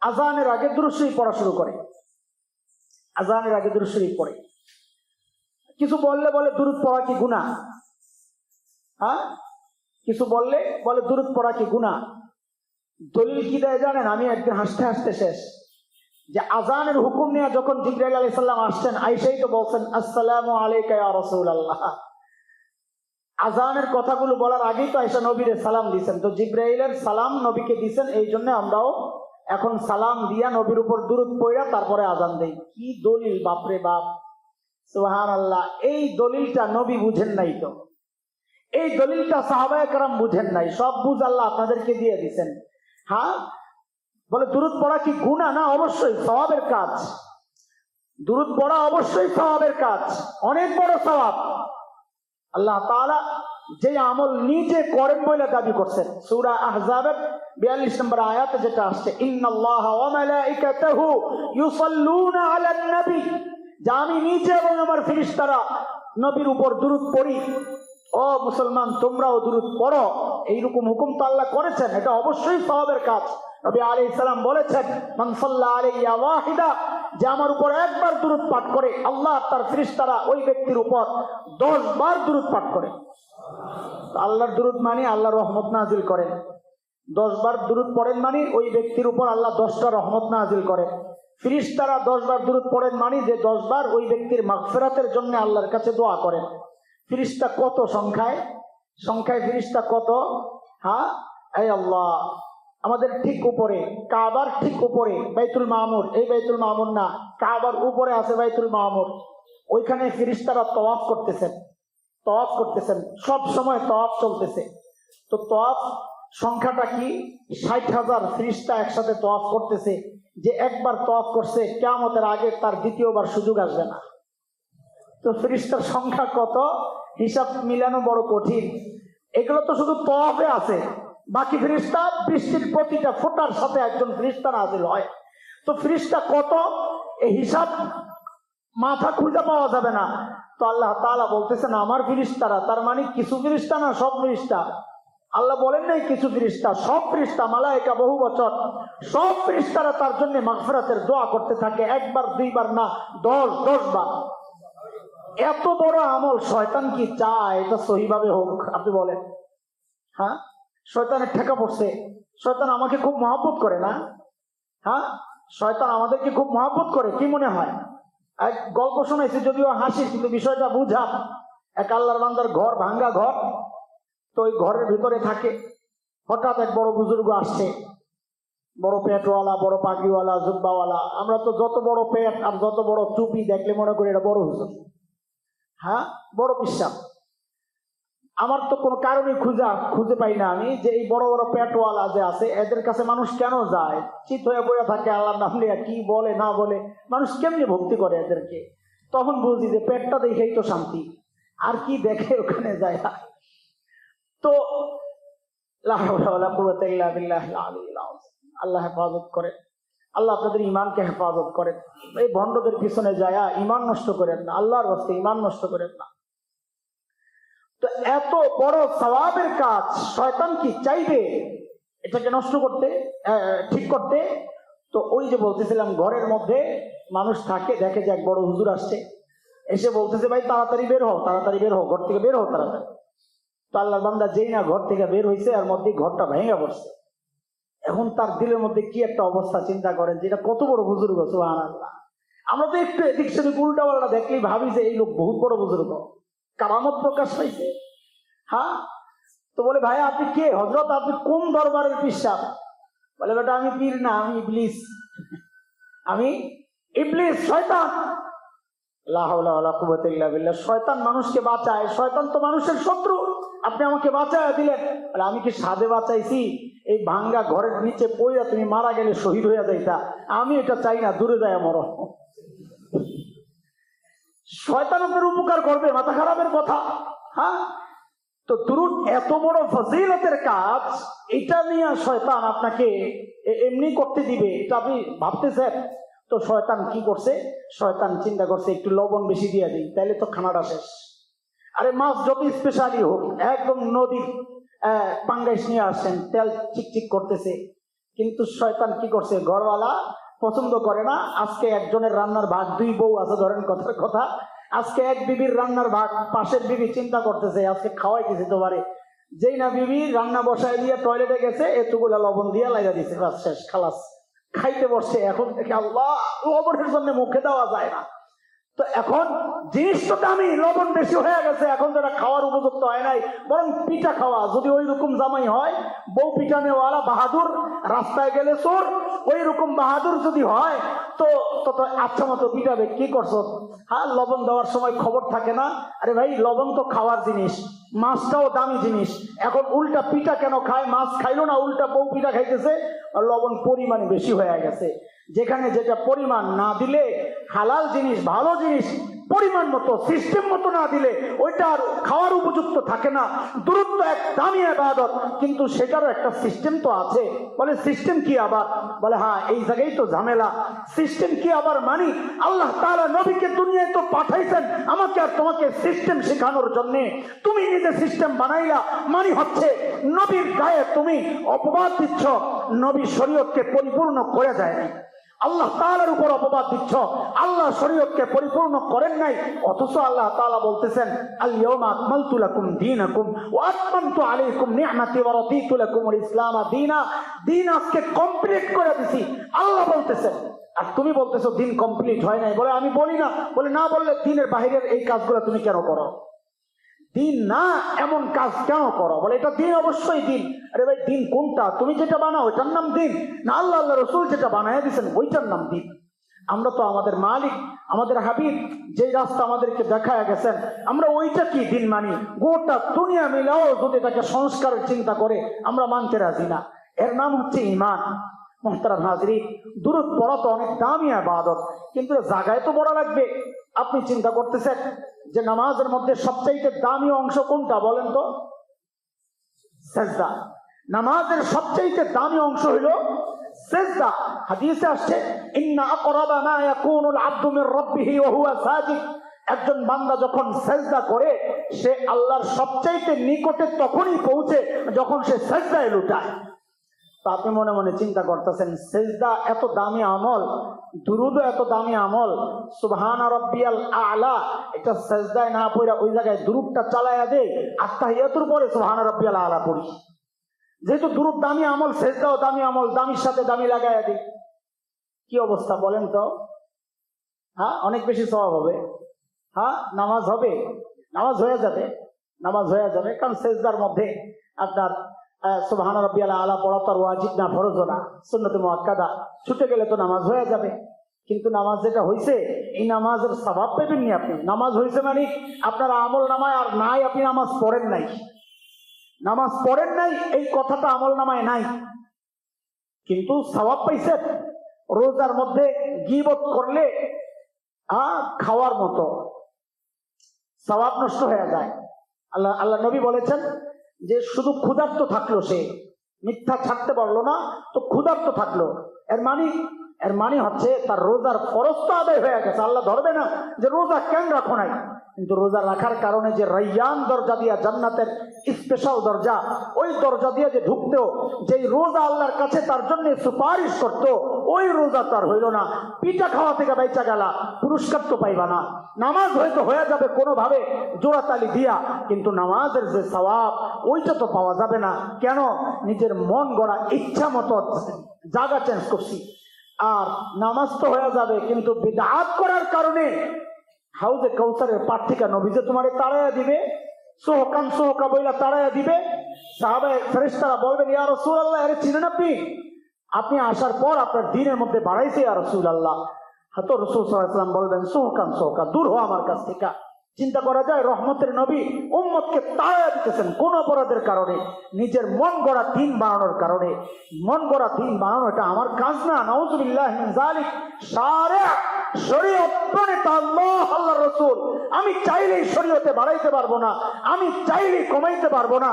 আজানের আগে দুরূদ শরীফ পড়া শুরু করে। আজানের আগে দুরূদ শরীফ পড়ে। কিছু বললে বলে দুরূদ পড়া কি গুনাহ? হ্যাঁ, কিছু বললে বলে দুরূদ পড়া কি গুনাহ? দলিল কি দেয় জানেন? আমি একদিন হাসতে হাসতে শেষ। যে আজানের হুকুম নিয়ে যখন জিবরাইল আলাইহিস সালাম আসছেন, আয়েশাই তো বলছেন আসসালামু আলাইকা ইয়া রাসূলুল্লাহ। আজানের কথাগুলো বলার আগেই তো আয়েশা নবীরে সালাম দিয়েছেন। তো জিবরাইলের সালাম নবীকে দিয়েছেন, এই জন্য আমরাও এখন সালাম দিয়া নবীর উপর দুরূদ পড়া তারপরে আজান দেই। কি দলিল, বাপরে বাপ, সুবহানাল্লাহ। এই দলিলটা নবী বুঝেন নাই তো, এই দলিলটা সাহাবায়ে কেরাম বুঝেন নাই, সব বুঝ আল্লাহ আপনাদেরকে দিয়ে দিয়েছেন। হ্যাঁ, বলে দুরূদ পড়া কি গুনাহ? না, অবশ্যই সওয়াবের কাজ। দুরূদ পড়া অবশ্যই সওয়াবের কাজ, অনেক বড় সওয়াব। আল্লাহ তাআলা যে আমল নিজে করেন বলে দাবি করছেন, সূরা আহজাবের 42 নম্বর আয়াতে যেটা আসছে, ইন্নাল্লাহা ওয়া মালাইকাতাহু ইউসাল্লুনা আলান নবী, যে আমি নিজে এবং আমার ফেরেশতারা নবীর উপর দুরূদ পড়ি। ও মুসলমান, তোমরাও দুরূদ পড়ো। এইরকম হুকুম তো আল্লাহ করেছেন, এটা অবশ্যই সওয়াবের কাজ। নবী আলাইহিস সালাম বলেছেন, মান সাল্লা আলাইয়া ওয়াহিদা, যে আমার উপর একবার দুরূদ পাঠ করে, আল্লাহ তার ফেরেশতারা ওই ব্যক্তির উপর 10 বার দুরূদ পাঠ করে। আল্লাহর দুরূদ মানে আল্লাহ রহমত নাজিল করেন। 10 বার দুরূদ পড়েন মানে ওই ব্যক্তির উপর আল্লাহ 10টা রহমত নাজিল করেন। ফেরেশতারা 10 বার দুরূদ পড়েন মানে যে 10 বার ওই ব্যক্তির মাগফিরাতের জন্য আল্লাহর কাছে দোয়া করেন। ফেরেশতা কত সংখ্যায়, সংখ্যায় ফেরেশতা কত? হ্যাঁ, এই আল্লাহ, আমাদের ঠিক উপরে, কাবার ঠিক উপরে বাইতুল মামুর, এই বাইতুল মামুর না, কাবার উপরে আছে বাইতুল মামুর। ওইখানে ফেরেশতারা তওয়াফ করতেছেন, তওয়াফ করতেছেন, সব সময় তওয়াফ চলতেছে। তো তওয়াফ সংখ্যাটা কি? 60,000 ফেরেশতা একসাথে তওয়াফ করতেছে। যে একবার তওয়াফ করছে, কিয়ামতের আগে তার দ্বিতীয়বার সুযোগ আসবে না। তো ফেরেশতার সংখ্যা কত, হিসাব মিলানো বড় কঠিন। এগুলো তো শুধু তওয়াফে আছে, বাকি ফেরেশতা বৃষ্টির প্রতিটা ফোঁটার সাথে একজন ফেরেশতা নাযিল হয়। তো ফেরেশতা কত, এই হিসাব মাথা খুঁজে পাওয়া যাবে না। তো আল্লাহ তাআলা বলতেছেন আমার ফেরেশতারা, তার মানে কিছু ফেরেশতা না, সব ফেরেশতা। আল্লাহ বলেন নাই কিছু ফেরেশতা, সব ফেরেশতা, মালায়েকা বহু বচন, সব ফেরেশতারা তার জন্য মাগফিরাতের দোয়া করতে থাকে, একবার দুইবার না, 10 বার। এত বড় আমল শয়তান কি চায় এটা সহিভাবে হোক? আপনি বলেন। হ্যাঁ, শয়তানের ঠেকা পড়ছে। শয়তান আমাকে খুব মহব্বত করে না? হ্যাঁ, শয়তান আমাদেরকে খুব মহব্বত করে, কি মনে হয়? এক গল্প শোনাইছে, যদিও হাসির, কিন্তু বিষয়টা বুঝা। এক আল্লাহর বান্দার ঘর, ভাঙ্গা ঘর। তো ওই ঘরের ভিতরে থাকে, হঠাৎ এক বড় বুজুর্গ আসছে, বড় পেটওয়ালা, বড় পাগড়িওয়ালা, জুব্বাওয়ালা। আমরা তো যত বড় পেট আর যত বড় টুপি দেখলে মনে করি এটা বড় হুজুর। হ্যাঁ, বড় বিশ্বাস। আমার তো কোনো কারণই খুঁজে পাই না আমি, যে এই বড় বড় পেটওয়ালা যে আছে এদের কাছে মানুষ কেন যায়? চিত হয়ে বসে থাকে, আল্লাহর নাম নিয়ে কি বলে না বলে, মানুষ কেমনি ভক্তি করে এদেরকে। তখন বুঝি যে পেটটা দেখেই তো শান্তি, আর কি দেখে ওখানে যায়। তো লা হাওলা ওয়ালা কুওয়াতা ইল্লা বিল্লাহিল আলিয়্যিল আযীম। আল্লাহ হেফাজত করে, আল্লাহ আপনাদের ইমানকে হেফাজত করেন। এই ভণ্ডদের পিছনে যায় ইমান নষ্ট করেন না, আল্লাহর রাস্তে ইমান নষ্ট করেন না। তো এত বড় সওয়াবের কাজ শয়তান কি চাইবে এটাকে নষ্ট করতে, ঠিক করতে? তো ওই যে বলতেছিলাম, ঘরের মধ্যে মানুষ থাকে, দেখে যে এক বড় হুজুর আসছে, এসে বলতেছে ভাই তাড়াতাড়ি বের হও, তাড়াতাড়ি বের হও, ঘর থেকে বের হও তাড়াতাড়ি। তো আল্লাহর বান্দা যেই না ঘর থেকে বের হয়েছে আর মধ্যেই ঘরটা ভেঙে পড়ছে। এখন তার দিলের মধ্যে কি একটা অবস্থা, চিন্তা করেন যে এটা কত বড় বুজুর্গ। সুবহানাল্লাহ। আমরা তো একটু এদিক সেদিক উল্টা পাল্টা দেখলেই ভাবি যে এই লোক বহুত বড় বুজুর্গ, কারামত প্রকাশ পাইছে। হ্যাঁ, তো বলে ভাই আপনি কে হযরত, আপনি কোন দরবারের পিসাব? বলে বেটা আমি পীর না, আমি ইবলিস, আমি ইবলিস, শয়তান। লা হাওলা ওয়ালা কুওয়াতা ইল্লা বিল্লাহ। শয়তান মানুষকে বাঁচায়, শয়তান তো মানুষের শত্রু। আপনি আমাকে বাঁচায় দিলেন। বলে আমি কি সাধে বাঁচাইছি? এই ভাঙ্গা ঘরের নিচে পড়িয়া তুমি মারা গেলে শহীদ হইয়া যাইতা, আমি এটা চাই না, দূরে যায় মর। শয়তান আপনার উপকার করবে, মাথা খারাপের কথা। হ্যাঁ, তো দুরূদ এত বড় ফজিলতের কাজ, এটা নিয়ে শয়তান আপনাকে এমনি করতে দিবে এটা আপনি ভাবতেছেন? তো শয়তান কি করছে? শয়তান চিন্তা করছে একটু লবণ বেশি দিয়ে দিই, তাইলে তো খানাটা শেষ। আরে মাছ যত স্পেশালি হোক, একদম নদীর পাঙ্গাইশ নিয়ে আসছেন, তেল চিকচিক করতেছে, কিন্তু শয়তান কি করছে? ঘরওয়ালা পছন্দ করে না। আজকে একজনের রান্নার ভাগ, দুই বউ আছে ধরেন, কথার কথা, আজকে এক বিবির রান্নার ভাগ, পাশের বিবি চিন্তা করতেছে আজকে খাওয়াই দিছে তোমারে। যেই না বিবি রান্না বসায় দিয়ে টয়লেটে গেছে, এতগুলা লবণ দিয়ে লাগা দিছে, বাস শেষ, খালাস। খাইতে বসছে, এখন থেকে আল্লাহ, লবণের জন্য মুখে দেওয়া যায় না। তো এখন জিনিসটা দামি, লবণ বেশি হয়ে গেছে, এখন যেটা খাওয়ার উপযুক্ত হয় নাই, বরং পিঠা খাওয়া। যদি ওই রকম জামাই হয়, বউ পিঠা নেওয়ালা বাহাদুর, রাস্তায় গেলে চোর, ওই রকম বাহাদুর যদি হয় তো আচ্ছা মতো পিঠাবে। কি করছো? হ্যাঁ, লবণ দেওয়ার সময় খবর থাকে না। আরে ভাই লবণ তো খাওয়ার জিনিস, মাছটাও দামি জিনিস। এখন উল্টা পিঠা কেন খায়? মাছ খাইলো না, উল্টা বউ পিঠা খাইতেছে, আর লবণ পরিমাণে বেশি হয়ে গেছে। যেখানে যেটা পরিমাণ না দিলে, হালাল জিনিস, ভালো জিনিস পরিমাণ মতো, সিস্টেম মতো না দিলে ওইটা আর খাওয়ার উপযুক্ত থাকে না। দূরত্ব এক দামি ইবাদত, কিন্তু সেটারও একটা সিস্টেম তো আছে। বলে সিস্টেম কি আবার? বলে হ্যাঁ, এই জায়গায় তো ঝামেলা। সিস্টেম কি আবার? মানি আল্লাহ তাআলা নবীকে দুনিয়ায় তো পাঠাইছেন আমাকে আর তোমাকে সিস্টেম শেখানোর জন্য। তুমি নিজে সিস্টেম বানাইলা, মানি হচ্ছে নবীর গায়ে তুমি অপবাদ দিচ্ছ, নবী শরীয়তকে পরিপূর্ণ করে দেয়নি। আল্লাহ তাআলার উপর অপবাদ দিচ্ছ, আল্লাহ শরীয়তকে পরিপূর্ণ করেন নাই। অথচ আল্লাহ তাআলা বলতেছেন আল ইয়াউমা আকমালতু লাকুম দীনাকুম ওয়া আতমামতু আলাইকুম নি'মাতি ওয়া রাদিতু লাকুমুল ইসলাম দীনা। দিন আজকে কমপ্লিট করে দিছি, আল্লাহ বলতেছেন। আর তুমি বলতেছো দিন কমপ্লিট হয় নাই। বলে আমি বলি না। বলে না বললে দিনের বাহিরের এই কাজগুলো তুমি কেন করো? দিন না এমন কাজ কেন করো? বলে এটা দিন, অবশ্যই দিন। আরে ভাই দিন কোনটা? তুমি যেটা বানাও ওইটার নাম দিন, না আল্লাহ আল্লাহ রসুল যেটা বানায় দিয়েছেন ওইটার নাম দিন? আমরা তো আমাদের মালিক, আমাদের হাবিব যেই রাস্তা আমাদেরকে দেখায় গেছেন, আমরা ওইটা কি দিন মানি? গোটা দুনিয়া মিলাও যদি এটাকে সংস্কারের চিন্তা করে, আমরা মানতে রাজি না। এর নাম হচ্ছে ঈমান। মুহতারাম হাজরিন, দুরূদ পড়া তো অনেক দামি ইবাদত, কিন্তু জায়গায় তো পড়া লাগবে। আপনি চিন্তা করতেছেন যে নামাজের মধ্যে সবচাইতে দামি অংশ কোনটা বলেন তো? সিজদা। নামাজের সবচাইতে দামি অংশ হইল সিজদা। হাদিসে আসছে ইন্না আকরাবা মা ইয়াকুনুল আবদু মির রাব্বিহি ওয়া হুয়া সাজিদ। একজন বান্দা যখন সিজদা করে, সে আল্লাহর সবচাইতে নিকটে তখনই পৌঁছে যখন সে সিজদায় লুটায়। তো আপনি মনে মনে চিন্তা করতেছেন সিজদা এত দামি আমল, দুরূদও এত দামি আমল, সুবহানা রাব্বিয়াল আ'লা এটা সিজদায় না পড়া ওই জায়গায় দুরূদটা চালায়া দেই, আত্তাহিয়াতুর পরে সুবহানা রাব্বিয়াল আ'লা পড়ি। যেহেতু দুরূদ দামি আমল, সিজদাও দামি আমল, দামির সাথে দামি লাগায়া দিই, কি অবস্থা বলেন তো? হ্যাঁ, অনেক বেশি সওয়াব হবে। হ্যাঁ, নামাজ হবে, নামাজ হয়ে যাবে, নামাজ হয়ে যাবে। কারণ সিজদার মধ্যে আপনার সুবহান রাব্বিয়াল আলা পড়া তো ওয়াজিব না, ফরজ না, সুন্নতে মুআক্কাদা। ছুটে গেলে তো নামাজ হয়ে যাবে। কিন্তু নামাজ যেটা হয়েছে, এই নামাজের সওয়াব পাবেননি আপনি। নামাজ হয়েছে মানে আপনার আমল নামায় আর নাই, আপনি নামাজ পড়েন নাই। নামাজ পড়েন নাই এই কথাটা আমল নামায় নাই, কিন্তু সওয়াব পাইছেন। রোজার মধ্যে গীবত করলে খাওয়ার মতো, সওয়াব নষ্ট হয়ে যায়। আল্লাহ নবী বলেছেন যে শুধু ক্ষুধার্ত থাকলো, সে মিথ্যা ছাড়তে পারলো না, তো ক্ষুধার্ত থাকলো। এর মানে হচ্ছে তার রোজার ফরজ তো আদায় হয়ে গেছে, আল্লাহ ধরবে না যে রোজা কেন রাখো নাই। কিন্তু রোজা রাখার কারণে যে রাইয়ান দরজা দিয়া, জান্নাতের স্পেশাল দরজা, ওই দরজা দিয়ে যে ঢুকতো, যেই রোজা আল্লাহর কাছে তার জন্য সুপারিশ করতো, ওই রোজা তার হইল না। পিঠা খাওয়া থেকে বাইচা গেলা, পুরস্কার তো পাইবা না। নামাজ হয়তো হয়ে যাবে কোনোভাবে জোড়াতালি দিয়া, কিন্তু নামাজের যে সওয়াব ওইটা তো পাওয়া যাবে না। কেন? নিজের মন গড়া ইচ্ছা মতো জায়গা চেঞ্জ করছি। আর নামাজ তো হয়ে যাবে, কিন্তু বিদআত করার কারণে হাউজে কাউসারের পার থেকে নবী যে তোমারে তাড়াইয়া দিবে, সোহকান সোহকা বইলা তাড়াইয়া দিবে। সাহাবায়ে ফেরেশতারা বলবেন, ইয়া রাসূলুল্লাহ, এর চিনেন আপনি আসার পর আপনার দিনের মধ্যে বাড়াইছে ইয়া রাসূলুল্লাহ। হয়তো রাসূল সাল্লাল্লাহু আলাইহি ওয়াসাল্লাম বলবেন, সোহকান সোহকা, দূর হও আমার কাছ থেকে। চিন্তা করা যায়, রহমতের নবী উম্মতকে তাড়াইয়া দিতেছেন কোন অপরাধের কারণে? নিজের মন গড়া দিন বানানোর কারণে। মন গড়া দিন বানানো এটা আমার কাজ না, নাউযুবিল্লাহি মিন যালিক। শারিআ, শরীয়ত প্রণেতা আল্লাহ রাসূল, আমি চাইলেই শরীয়তে বাড়াইতে পারবো না, আমি চাইলেই কমাইতে পারবো না।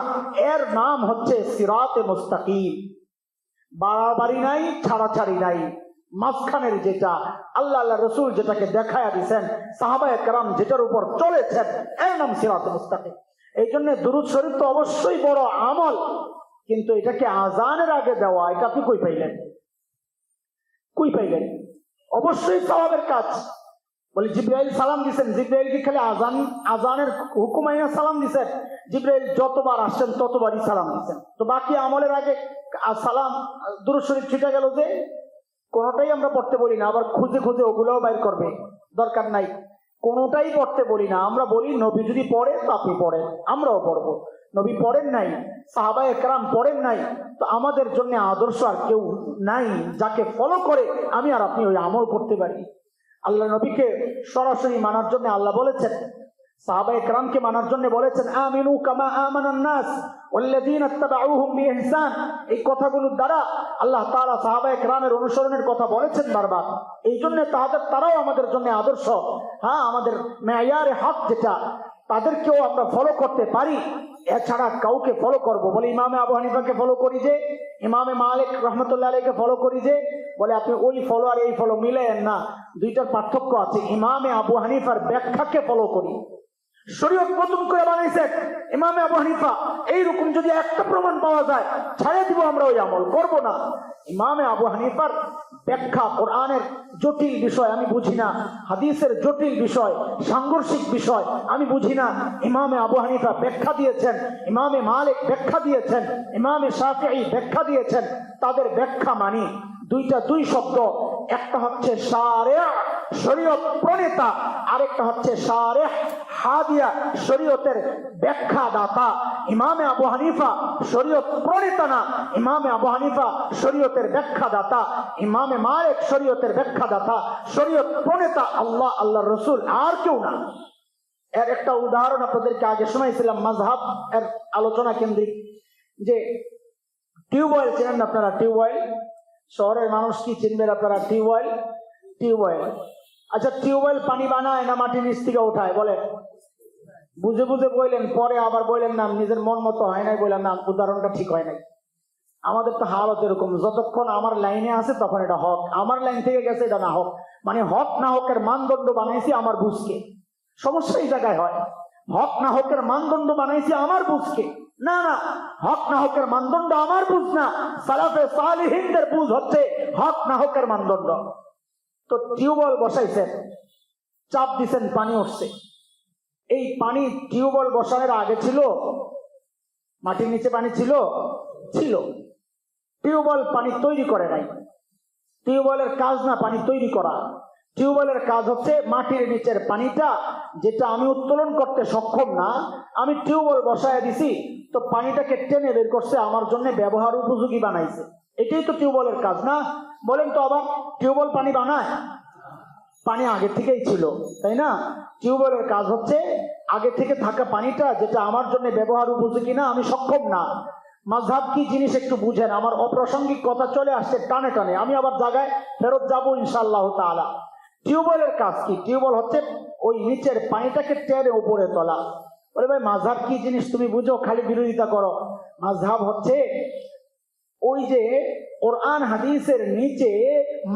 এর নাম হচ্ছে সিরাতে মুস্তাকিম। বাড়াবাড়ি নাই, ছাড়াছাড়ি নাই, মাঝখানের যেটা আল্লাহ রাসূল যেটাকে দেখায়া দিয়েছেন, সাহাবায়ে কেরাম যেটার উপর চলেছেন, এর নাম সিরাতে মুস্তাকিম। এই জন্য দুরূদ শরীফ তো অবশ্যই বড় আমল, কিন্তু এটাকে আজানের আগে দেওয়া, এটা আপনি কই পাইলেন? অবশ্যই সওয়াবের কাজ। বলে জিবরাইল সালাম দিছেন, জিবরাইল কি খালি আজানের হুকুম আইনা সালাম দিছেন? জিবরাইল যতবার আসছেন ততবারই সালাম দিছেন। তো বাকি আমলের আগে সালাম দুরূদ শরীফ ছুটে গেল যে, কোনটাই আমরা পড়তে বলি না। আবার খুঁজে খুঁজে ওগুলোও বাইর করবে, দরকার নাই। কোনটাই পড়তে বলি না, আমরা বলি নবী যদি পড়ে তো আপনি পড়েন, আমরাও পড়বো। নবী পড়েন নাই, সাহাবায়ে কেরাম পড়েন নাই, তো আমাদের জন্য আদর্শ আর কেউ নাই যাকে ফলো করে আমি আর আপনি ওই আমল করতে পারি। আল্লাহ নবীকে সরাসরি মানার জন্য আল্লাহ বলেছেন, সাহাবায়ে কেরামকে মানার জন্য বলেছেন, আমিনু কামা আমানান নাস ওয়াল্লাযীনা ইত্তাবাউহুম বিইহসান। এই কথাগুলোর দ্বারা আল্লাহ তাআলা সাহাবায়ে কেরামের অনুসরণের কথা বলেছেন বারবার। এই জন্য তারাও আমাদের জন্য আদর্শ। হ্যাঁ, আমাদের মেয়ারে হক যেটা, তাদেরকেও আমরা ফলো করতে পারি। এছাড়া কাউকে ফলো করব বলে ইমামে আবু হানিফাকে ফলো করি যে, ইমামে মালিক রহমতুল্লাহ আলাইহিকে ফলো করি যে, বলে আপনি ওই ফলো আর এই ফলো মিলেন না, দুইটার পার্থক্য আছে। ইমামে আবু হানিফার ব্যাখ্যাকে ফলো করি। শরীয়ত নতুন করে বানাইছেন ইমামে আবু হানিফা, এইরকম যদি একটা প্রমাণ পাওয়া যায় ছাড়িয়ে দিব, আমরা ওই আমল করব না। ইমামে আবু হানিফার ব্যাখ্যা, কোরআনের জটিল বিষয় আমি বুঝি না, হাদিসের জটিল বিষয়, সাংঘর্ষিক বিষয় আমি বুঝি না, ইমামে আবু হানিফা ব্যাখ্যা দিয়েছেন, ইমামে মালিক ব্যাখ্যা দিয়েছেন, ইমামে শাফিঈ ব্যাখ্যা দিয়েছেন। তাদের ব্যাখ্যা মানি। দুই শব্দ, একটা হচ্ছে শারিআ, শরীয়ত প্রণেতা, আরেকটা হচ্ছে শারিহ, হাদিয়া, শরীয়তের ব্যাখ্যা দাতা। ইমামে আবু হানিফা শরীয়ত প্রণেতা না, ইমামে আবু হানিফা শরীয়তের ব্যাখ্যা দাতা। ইমামে মালিক শরীয়তের ব্যাখ্যা দাতা, শরীয়ত প্রণেতা আল্লাহ, আল্লাহর রাসূল, আর কেউ না। এর একটা উদাহরণ আপনাদেরকে আগে শোনাইছিলাম মাযহাব এর আলোচনা কেন্দ্রিক, যে টিউবওয়েল চেনেন আপনারা? টিউবওয়েল শহরের মানুষ কি চিনবেন আপনারা? টিউবওয়েল। আচ্ছা, টিউবওয়েল পানি বানায় না মাটির নিচ থেকে উঠায়? বলে বুঝে বুঝে বললেন, পরে আবার বললেন না নিজের মন মতো হয় নাই, বললেন না উদাহরণটা ঠিক হয় নাই। আমাদের তো হালত এরকম, যতক্ষণ আমার লাইনে আছে তখন এটা হক, আমার লাইন থেকে গেছে এটা না হক। মানে হক না হকের মানদণ্ড বানাইছি আমার বুঝকে। সমস্যা এই জায়গায় হয়, হক না হকের মানদণ্ড বানাইছি আমার বুঝকে। না না, হক না হকের মানদণ্ড আমার বুঝ না, সালাফে সালিহিনদের বুঝ হচ্ছে হক না হকের মানদণ্ড। তো টিউবওয়েল বসাইছেন, চাপ দিছেন, পানি উঠছে। এই পানি টিউবওয়েল বসানোর আগে ছিল মাটির নিচে পানি ছিল? টিউবওয়েল পানি তৈরি করে নাই। টিউবওয়েলের কাজ না পানি তৈরি করা, টিউবওয়েলের কাজ হচ্ছে মাটির নিচের পানিটা যেটা আমি উত্তোলন করতে সক্ষম না, আমি টিউবওয়েল বসায় দিছি, তো পানিটাকে টেনে বের করছে, আমার জন্য ব্যবহার উপযোগী বানাইছে। এটাই তো টিউবওয়েলের কাজ না? বলেন তো আবার, টিউবওয়েল পানি বানায়? পানি আগে থেকেই ছিল, তাই না? টিউবওয়েলের কাজ হচ্ছে আগে থেকে থাকা পানিটা যেটা আমার জন্য ব্যবহার উপযোগী না, আমি সক্ষম না। মাযহাব কি জিনিস একটু বুঝেন, আমার অপ্রাসঙ্গিক কথা চলে আসছে টানে টানে, আমি আবার জায়গায় ফেরত যাবো ইনশাআল্লাহ তাআলা। টিউবওয়েলের কাজ কি? টিউবওয়েল হচ্ছে ওই নিচের পানিটাকে টেনে উপরে তোলা। বলে ভাই মাযহাব কি জিনিস তুমি বুঝো, খালি বিরোধিতা করো। মাযহাব হচ্ছে ওই যে কোরআন হাদিসের নিচে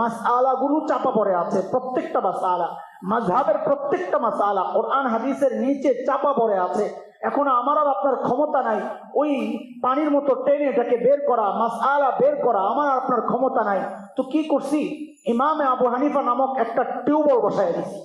মাসআলাগুলো চাপা পড়ে আছে, প্রত্যেকটা মাসআলা, মাযহাবের প্রত্যেকটা মাসআলা কোরআন হাদিসের নিচে চাপা পড়ে আছে। এখন আমার আর আপনার ক্ষমতা নাই ওই পানির মতো টেনে এটাকে বের করা, মাসআলা বের করা, আমার আর আপনার ক্ষমতা নাই। তো কি করছি, ইমামে আবু হানিফা নামক একটা টিউবওয়েল বসায় দিছি,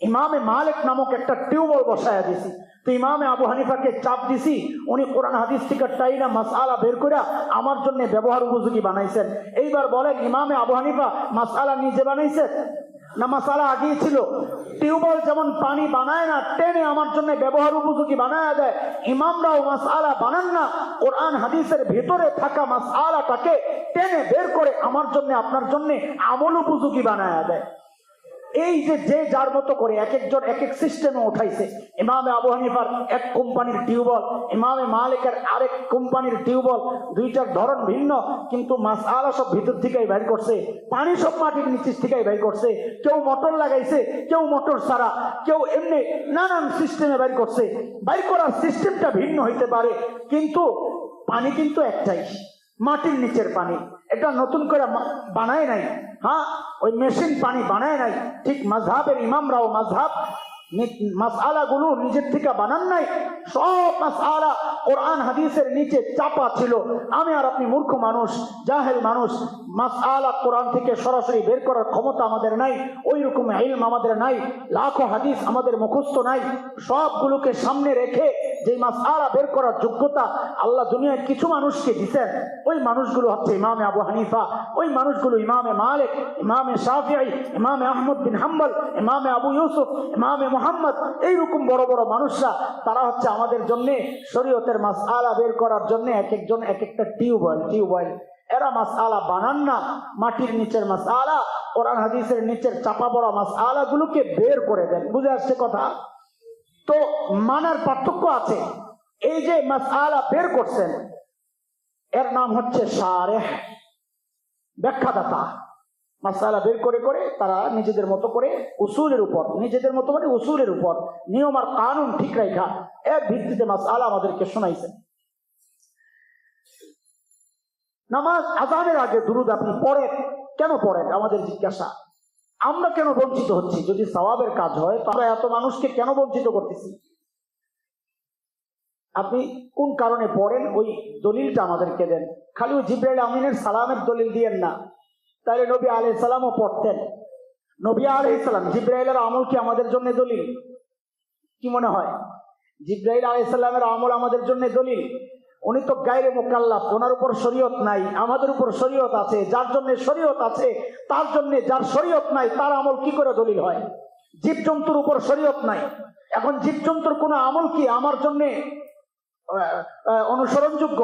ইমামে মালিক নামক একটা টিউবওয়েল বসায় দিছি। তো ইমামে আবু হানিফাকে চাপ দিছি, উনি কোরআন হাদিস থেকে টাইনা মাসআলা বের করে আমার জন্য ব্যবহার উপযোগী বানাইছেন। এইবার বলেন, ইমামে আবু হানিফা মাসআলা নিজে বানাইছেন না মাসআলা আগেই ছিল? টিউবওয়েল যেমন পানি বানায় না, টেনে আমার জন্য ব্যবহার উপযোগী বানায় দেয়, ইমামরাও মাসআলা বানান না, কোরআন হাদিসের ভিতরে থাকা মাসআলাটাকে টেনে বের করে আমার জন্য আপনার জন্য আমল উপযোগী বানায় দেয়। এই যে যার মতো করে এক একজন এক এক সিস্টেমে উঠাইছে। ইমামে আবু হানিফার এক কোম্পানির টিউবওয়েল, ইমামে মালিকের আরেক কোম্পানির টিউবওয়েল, দুইটার ধরন ভিন্ন, কিন্তু মাসআলা সব ভিতর থেকেই বের করছে, পানি সব মাটির নিচের থেকেই বের করছে। কেউ মোটর লাগাইছে, কেউ মোটর ছাড়া, কেউ এমনি নানান সিস্টেমে বের করছে। বের করার সিস্টেমটা ভিন্ন হইতে পারে, কিন্তু পানি কিন্তু একটাই, মাটির নিচের পানি। এটা নতুন করে বানায় নাই, হ্যাঁ ওই মেশিন পানি বানায় নাই। ঠিক মাযহাবের ইমামরাও মাযহাব মাসআলাগুলো নিজের থেকে বানান নাই, সব মাসআলা কোরআন হাদিসের নিচে চাপা ছিল। আমি আর আপনি মূর্খ মানুষ, জাহেল মানুষ, মাসআলা কোরআন থেকে সরাসরি বের করার ক্ষমতা আমাদের নাই, ওই রকম ইলম আমাদের নাই, লাখো হাদিস আমাদের মুখস্থ নাই। সবগুলোকে সামনে রেখে যে মাসআলা বের করার যোগ্যতা আল্লাহ দুনিয়ায় কিছু মানুষকে দিতেন, ওই মানুষগুলো হচ্ছে ইমামে আবু হানিফা, ওই মানুষগুলো ইমামে মালিক, ইমামে শাফিঈ, ইমামে আহমদ বিন হাম্বল, ইমামে আবু ইউসুফ, ইমামে মুহাম্মদ, এইরকম বড় বড় মানুষরা, তারা হচ্ছে আমাদের জন্য শরীয়তের মাসআলা বের করার জন্য এক একজন এক একটা টিউবওয়েল। এরা মাসআলা বানান না, মাটির নিচের মাসআলা, কোরআন হাদিসের নিচের চাপা পড়া মাসআলা গুলোকে বের করে দেন। বুঝে আসছে কথা? তো মানার পার্থক্য আছে। এই যে মাসআলা বের করছেন, এর নাম হচ্ছে শারেহ, ব্যাখ্যাদাতা। মাসআলা বের করে করে তারা নিজেদের মতো করে উসুলের উপর, নিজেদের মতো মানে উসুলের উপর নিয়ম আর কানুন ঠিক রাখা, এর ভিত্তিতে মাসআলা আমাদেরকে শোনাইছেন। নামাজ আযানের আগে দুরূদ আপনি পড়েন, কেন পড়েন? আমাদের জিজ্ঞাসা। আমরা কেন বঞ্চিত হচ্ছি? যদি সওয়াবের কাজ হয়, তাহলে এত মানুষকে কেন বঞ্চিত করতেছি? আপনি কোন কারণে পড়েন, ওই দলিলটা আমাদেরকে দেন। খালি ওই জিবরাইল আমিনের সালামের দলিল দিয়েন না। তাহলে নবী আলাইহিস সালামও পড়তেন। নবী আলাইহিস সালাম, জিবরাইলের আমল কি আমাদের জন্য দলিল? কি মনে হয়? জিবরাইল আলাইহিস সালামের আমল আমাদের জন্য দলিল? উনি তো গায়রে মুকাল্লাফ, ওনার উপর শরীয়ত নাই, আমাদের উপর শরীয়ত আছে। যার জন্য শরীয়ত আছে তার জন্য, যার শরীয়ত নাই তার আমল কি করে দলিল হয়? জীবজন্তুর উপর শরীয়ত নাই, এখন জীবজন্তুর কোনো আমল কি আমার জন্য অনুসরণযোগ্য?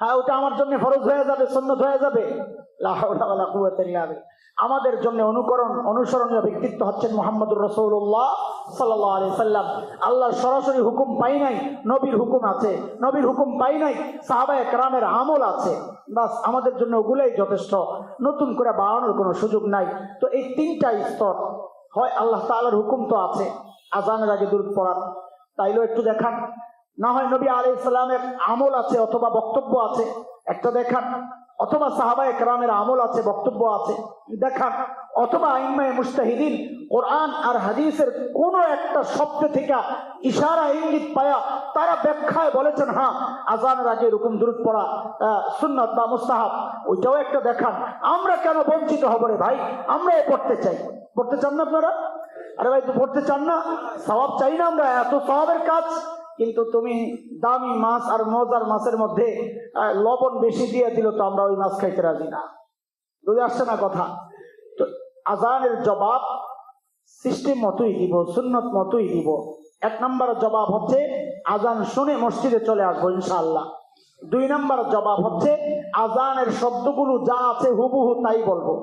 হ্যাঁ, ওটা আমার জন্য ফরজ হয়ে যাবে, সুন্নাত হয়ে যাবে? লা হাওলা ওয়ালা কুওয়াতা ইল্লা বিল্লাহ। আমাদের জন্য অনুসরণীয় ব্যক্তিত্ব হচ্ছেন মুহাম্মদুর রাসূলুল্লাহ সাল্লাল্লাহু আলাইহি সাল্লাম। আল্লাহর সরাসরি হুকুম পাই নাই, নবীর হুকুম আছে। নবীর হুকুম পাই নাই, সাহাবায়ে কেরামের আমল আছে। বাস আমাদের জন্য ওগুলাই যথেষ্ট, নতুন করে বাড়ানোর কোনো সুযোগ নাই। তো এই তিনটা স্তর, হয় আল্লাহ তাআলার হুকুম তো আছে আযানের আগে দুরূদ পড়ার, তাইলেও একটু দেখান, না হয় নবী আলাইহিস সালামের আমল আছে অথবা বক্তব্য আছে, একটা দেখান, অথবা সাহাবায়ে কেরামের আমল আছে, বক্তব্য আছে, দেখান, অথবা আইম্মায়ে মুজতাহিদিন কোরআন আর হাদিসের কোন একটা শব্দ থেকে ইশারা ইঙ্গিত পায়া তারা ব্যাখ্যায় বলেছেন হ্যাঁ আযানের আগে এরকম দুরূদ পড়া সুন্নাত বা মুস্তাহাব, ওইটাও একটা দেখান। আমরা কেন বঞ্চিত হব রে ভাই? আমরাও পড়তে চাই। পড়তে চান না আপনারা? আরে ভাই, তো পড়তে চান না? সওয়াব চাই না আমরা? এত সওয়াবের কাজ, কিন্তু তুমি দামি মাছ আর মজার মাছের মধ্যে লবণ বেশি দিয়ে দিল, তো আমরা ওই মাছ খাইতে রাজি না। বুঝে আসছে না কথা? তো আযানের জবাব সিস্টেম মতোই দিব, সুন্নত মতোই দিব। এক নম্বর জবাব হচ্ছে আযান শুনে মসজিদে চলে আসবো ইনশাআল্লাহ। দুই নম্বর জবাব হচ্ছে আযানের শব্দগুলো যা আছে হুবহু তাই বলবো,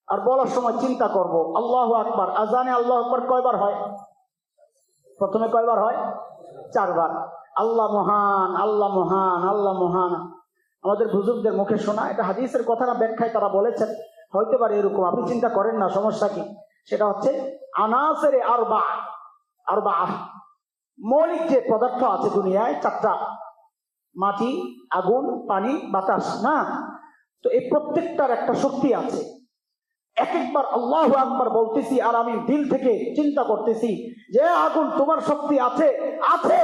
আর বলার সময় চিন্তা করব আল্লাহু আকবার। আযানে আল্লাহু আকবার কয়বার হয়? প্রথমে কয়বার হয়? 4 বার। আল্লাহ মহান, আল্লাহ মহান, আল্লাহ মহান। আমাদের বুজুর্গদের মুখে শোনা, এটা হাদিসের কথা না, ব্যাখ্যায় তারা বলেছেন, হইতে পারে এরকম, আপনি চিন্তা করেন না, সমস্যা কি? সেটা হচ্ছে আনাসের আরবা, মৌলিক যে পদার্থ আছে দুনিয়ায় চারটা, মাটি, আগুন, পানি, বাতাস, না? তো এই প্রত্যেকটার একটা শক্তি আছে। এক একবার আল্লাহু আকবার বলতেছি আর আমি দিল থেকে চিন্তা করতেছি যে আগুন তোমার শক্তি আছে, আছে,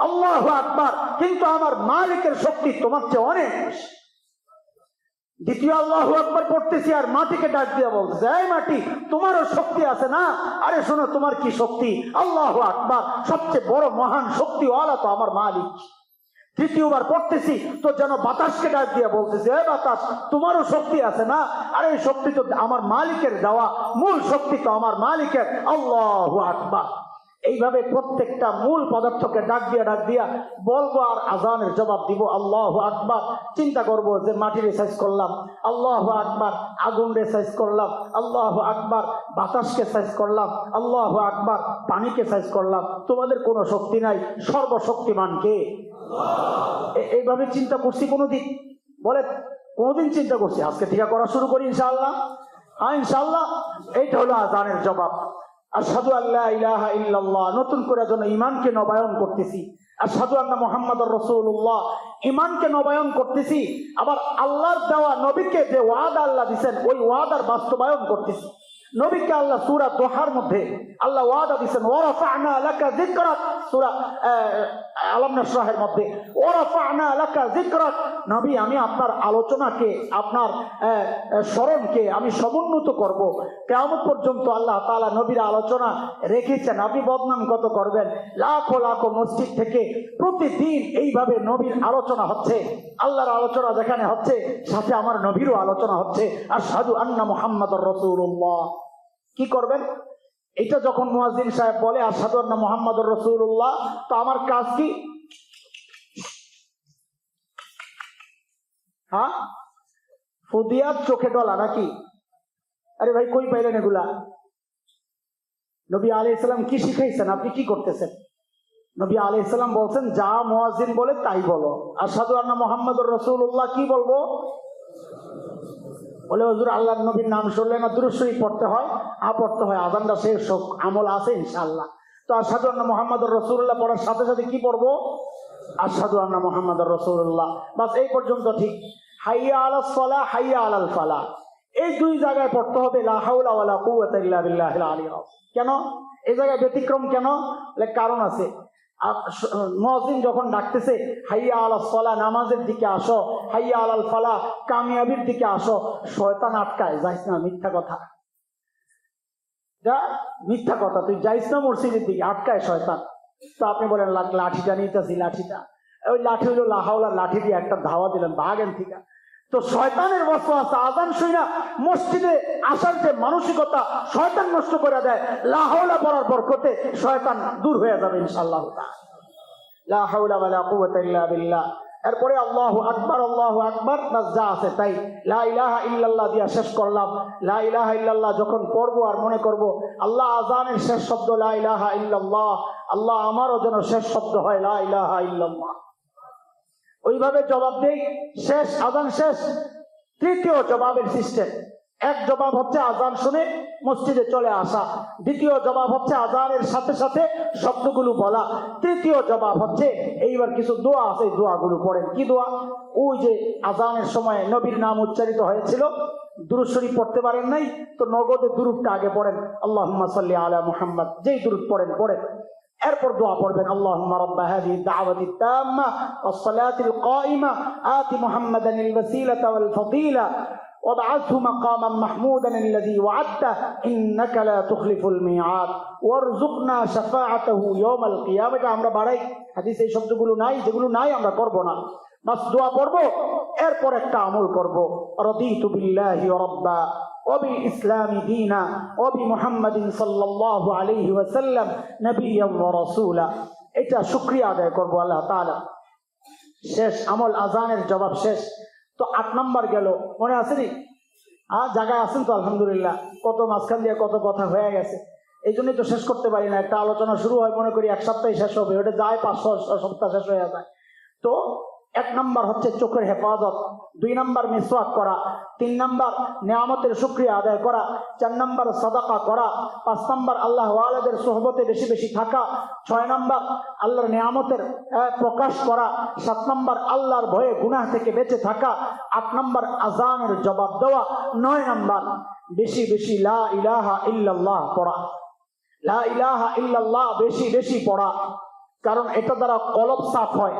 আল্লাহু আকবার, কিন্তু আমার মালিকের শক্তি তোমার চেয়ে অনেক বেশি। দ্বিতীয় আল্লাহু আকবার পড়তেছি আর মাটিকে ডাক দিয়ে বলতেছে, এই মাটি তোমারও শক্তি আছে না? আরে শোনো, তোমার কি শক্তি? আল্লাহু আকবার, সবচেয়ে বড় মহান শক্তিওয়ালা তো আমার মালিক। তৃতীয়বার পড়তেছি তো যেন বাতাসকে ডাক দিয়ে বলতেছে, এই বাতাস তোমারও শক্তি আছে না? আরে এই শক্তি তো আমার মালিকের দেওয়া, মূল শক্তি তো আমার মালিকের। আল্লাহু আকবার। এইভাবে প্রত্যেকটা মূল পদার্থকে ডাক দিয়া বলবো আর আজানের জবাব দিব আল্লাহু আকবার। চিন্তা করব যে মাটির রিসার্চ করলাম, আল্লাহু আকবার, আগুন রিসার্চ করলাম, আল্লাহু আকবার, বাতাসকে সাইজ করলাম, আল্লাহু আকবার, পানিকে সাইজ করলাম। তোমাদের কোনো শক্তি নাই, সর্বশক্তিমান কে? এইভাবে চিন্তা করছি কোনোদিন? বলে কোনোদিন চিন্তা করছি? আজকে থেকে করা শুরু করি ইনশাআল্লাহ। হ্যাঁ ইনশাআল্লাহ। এইটা হলো আজানের জবাব। আশহাদু আল্লা ইলাহা ইল্লাল্লাহ, নতুন করে যেন ঈমানকে নবায়ন করতেছি। আশহাদু আন্না মুহাম্মাদুর রাসূলুল্লাহ, ঈমানকে নবায়ন করতেছি। আবার আল্লাহর দেওয়া নবীকে যে ওয়াদা আল্লাহ দিবেন ওই ওয়াদার বাস্তবায়ন করতেছি। নবীকে আল্লাহ সূরা দোহার মধ্যে আল্লাহ ওয়াদা দিবেন, ওয়ারাফা'না লাকা যিকরাক, সূরা আলাম নাশরাহের মধ্যে, ওয়ারাফা'না লাকা যিকরাক, নবী আমি আপনার আলোচনাকে, আপনার স্মরণকে আমি সমুন্নত করব। কিয়ামত পর্যন্ত আল্লাহ তাআলা নবীর আলোচনা রেখেছেন। আপনি বদনাম কত করবেন? লাখো লাখো মসজিদ থেকে প্রতিদিন এইভাবে নবীর আলোচনা হচ্ছে। আল্লাহর আলোচনা যেখানে হচ্ছে সাথে আমার নবীরও আলোচনা হচ্ছে। আশহাদু আন্না মুহাম্মাদুর রাসূলুল্লাহ। কি করবেন? এটা যখন মুয়াজ্জিন সাহেব বলে আশহাদু আন্না মুহাম্মাদুর রাসূলুল্লাহ, তো আমার কাজ কি? হ্যাঁ, ফুদিয়াত চোখে ডলা নাকি? আরে ভাই কই পাইলেন এগুলা? নবী আলাইহিস সালাম কি শিখাইছেন? আপনি কি করতেছেন? নবী আলাইহিস সালাম বলছেন যা মুয়াজ্জিন বলে তাই বলো। আশহাদু আন্না মুহাম্মাদুর রাসূলুল্লাহ কি বলবো? বলে হুজুর আল্লাহর নবীর নাম শুনলে না দুরূদ শরীফ পড়তে হয়? পড়তে হয়। আজানটা শেষ হোক, আমল আছে ইনশাআল্লাহ। তো আশহাদু আন্না মুহাম্মাদুর রাসূলুল্লাহ পড়ার সাথে সাথে কি পড়বো? আশহাদু আন্না মুহাম্মাদুর রাসূলুল্লাহ। বাস এই পর্যন্ত ঠিক। হাইয়া আলাস সালাহ, হাইয়া আলাল ফালাহ, এই দুই জায়গায় পড়তে হবে লা হাওলা ওয়ালা কুওয়াতা ইল্লা বিল্লাহিল আলিয়্যিল আযীম। কেন এই জায়গায় ব্যতিক্রম কেন? কারণ আছে। মুয়াজ্জিন যখন ডাকতেছে হাইয়া আলাস সালাহ, নামাজের দিকে আসো, হাইয়া আলাল ফালাহ, কামিয়াবির দিকে আসো, শয়তান আটকায়, যাইস না, মিথ্যা কথা, যা মিথ্যা কথা, তুই যাইস না মসজিদের দিকে, আটকায় শয়তান। তো আপনি বলেন লাঠিটা নিতেছি, লাঠিটা, ওই লাঠি হইলো লা হাওলা, লাঠি দিয়ে একটা ধাওয়া দিলেন, ভাগেন ঠিক। তো শয়তানের ওয়াসওয়াসা, আযান শুইনা মসজিদে আসার যে মানসিকতা শয়তান নষ্ট করে দেয়, লা হাওলা পড়ার বরকতে শয়তান দূর হয়ে যাবে ইনশাআল্লাহ তাআলা। লা হাওলা ওয়ালা কুওয়াতা ইল্লা বিল্লাহ। এরপরে আল্লাহু আকবার, আল্লাহু আকবার, বাস যা আছে তাই। লা ইলাহা ইল্লাল্লাহ দিয়া শেষ করলাম। লা ইলাহা ইল্লাল্লাহ যখন পড়বো আর মনে করব আল্লাহ আযানের শেষ শব্দ লা ইলাহা ইল্লাল্লাহ, আল্লাহ আমারও যেন শেষ শব্দ হয় লা ইলাহা ইল্লাল্লাহ। ওইভাবে জবাব দেই, শেষ, আজান শেষ। তৃতীয় জবাবের সিস্টেম, এক জবাব হচ্ছে আজান শুনে মসজিদে চলে আসা, দ্বিতীয় জবাব হচ্ছে আজানের সাথে সাথে শব্দগুলো বলা, তৃতীয় জবাব হচ্ছে এইবার কিছু দোয়া আছে, এই দোয়াগুলো পড়েন। কি দোয়া? ওই যে আজানের সময় নবীর নাম উচ্চারিত হয়েছিল, দুরূদ শরীফ পড়তে পারেন নাই তো নগদে দুরূদটা আগে পড়েন, আল্লাহুম্মা সাল্লি আলা মুহাম্মদ, যেই দুরূদ পড়েন। এরপর দোয়া পড়বেন আল্লাহুম্মা রাব্বা হাযিহি দাওয়াতি তাম্মা ওয়াস সালাতিল কাইমা আতি মুহাম্মাদানিল ওয়াসিলাতা ওয়াল ফাদিলা ওয়াবআথহু মাকামান মাহমুদান আল্লাযী ওয়া'আদতা ইন্নাকা লা তুখলিফুল মিআদ ওয়ারযুকনা শাফাআতাহু ইয়াওমাল কিয়ামাহ। আমরা বাড়াই, হাদিসে এই শব্দগুলো নাই, যেগুলো নাই আমরা করব না, বাস দোয়া করব। এরপর একটা আমল করব, রাদিতু বিল্লাহি রাব্বা ওয়াবিল ইসলামি দীনা ওয়াবিমুহাম্মাদিন সাল্লাল্লাহু আলাইহি ওয়াসাল্লাম নবিয়্যান ওয়া রাসূলা। এটা শুকরিয়া আদায় করব আল্লাহ তাআলা। শেষ আমল, আজানের জবাব শেষ। তো 8 নম্বর গেল, মনে আছে নি? জায়গায় আছেন তো আলহামদুলিল্লাহ। কত মাঝখান দিয়ে কত কথা হয়ে গেছে, এই জন্যই তো শেষ করতে পারি না। একটা আলোচনা শুরু হয় মনে করি 1 সপ্তাহে শেষ হবে, ওটা যায় 5 সপ্তাহ শেষ হয়ে যায়। তো এক নাম্বার হচ্ছে চোখের হেফাজত, 2 নাম্বার মিসওয়াক করা, 3 নাম্বার নিয়ামতের শুকরিয়া আদায় করা, 4 নাম্বার সাদাকা করা, 5 নাম্বার আল্লাহ ওয়ালাদের সোহবতে বেশি বেশি থাকা, 6 নাম্বার আল্লাহর নিয়ামতের প্রকাশ করা, 7 নাম্বার আল্লাহর ভয়ে গুনাহ থেকে বেঁচে থাকা, 8 নাম্বার আজানের জবাব দেওয়া, 9 নাম্বার বেশি বেশি লা ইলাহা ইল্লাল্লাহ পড়া। লা ইলাহা ইল্লাল্লাহ বেশি বেশি পড়া, কারণ এটা দ্বারা কলব সাফ হয়।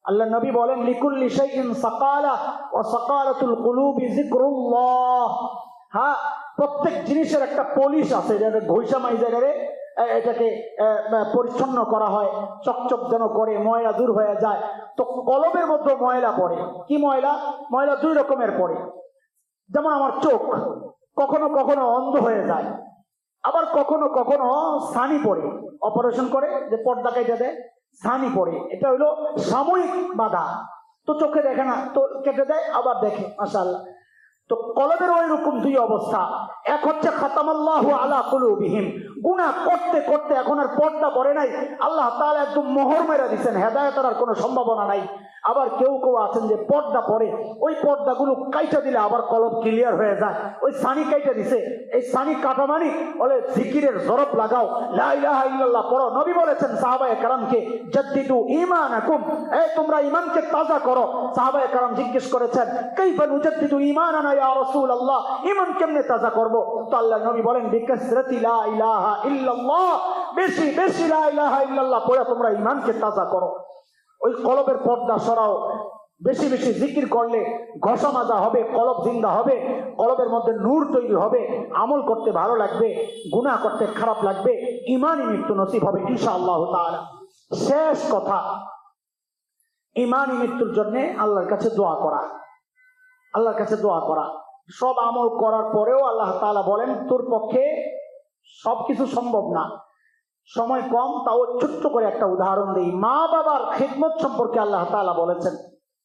আল্লাহ নবী বলেন লিকুল্লি শাইইন সাকালা ওয়া সাকালাতুল কুলুবি যিকরুল্লাহ। হ্যাঁ, প্রত্যেক জিনিসের একটা পলিশ আছে, যেটা ঘষা মাইজারে এটাকে পরিচ্ছন্ন করা হয়, চকচক যেন করে ময়লা দূর হয়ে যায়। তো কলবের মধ্যে ময়লা পড়ে। কি ময়লা? ময়লা 2 রকমের পড়ে। যেমন আমার চোখ কখনো কখনো অন্ধ হয়ে যায়, আবার কখনো কখনো ছানি পড়ে, অপারেশন করে যে পর্দা কেটে দেয়, ছানি পড়ে, এটা হলো সাময়িক বাধা। তো চোখে দেখে না, তো কেটে দেয়, আবার দেখে, মাশাআল্লাহ। তো কলবের ওই রকম 2 অবস্থা। এক হচ্ছে খাতামাল্লাহু আলা কুলুবিহিম, গুনাহ করতে করতে এখন আর পর্দা পড়ে নাই, আল্লাহ তাআলা একদম মোহর মেরে দিয়েছেন, হেদায়েতের আর কোনো সম্ভাবনা নাই। আবার কেউ কেউ আছেন যে পর্দা পড়ে, ওই পর্দাগুলো কাইটা দিলে আবার কলব ক্লিয়ার হয়ে যায়। ওই সানি কাইটা দিছে, এই সানি কাটা মানে বলে জিকিরের জরব লাগাও, লা ইলাহা ইল্লাল্লাহ পড়ো। নবী বলেছেন সাহাবায়ে কেরামকে জাদ্দিদু ঈমানাকুম, এই তোমরা ঈমানকে তাজা করো। সাহাবায়ে কেরাম জিজ্ঞেস করেছেন কাইফা নুজাদ্দিদু ঈমানানা ইয়া রাসূলুল্লাহ, ঈমান কেমনে তাজা করব? তো আল্লাহ নবী বলেন বিকাসরাতি লা ইলাহা ইল্লাল্লাহ, বেশি বেশি লা ইলাহা ইল্লাল্লাহ পড়ে তোমরা ঈমানকে তাজা করো। ওই কলবের পর্দা সরাও, বেশি বেশি জিকির করলে ঘষা মাজা হবে, কলব জিন্দা হবে, কলবের মধ্যে নূর তৈরি হবে, আমল করতে ভালো লাগবে, গুনাহ করতে খারাপ লাগবে, ঈমানি মৃত্যু নসিব হবে ইনশাআল্লাহ তাআলা। শেষ কথা, ঈমানি মৃত্যুর জন্য আল্লাহর কাছে দোয়া করা। আল্লাহর কাছে দোয়া করা, সব আমল করার পরেও আল্লাহ তাআলা বলেন তোর পক্ষে সবকিছু সম্ভব না, সময় কম, তাও ছোট্ট করে একটা উদাহরণ দেই। মা বাবার খিদমত সম্পর্কে আল্লাহ তাআলা বলেছেন,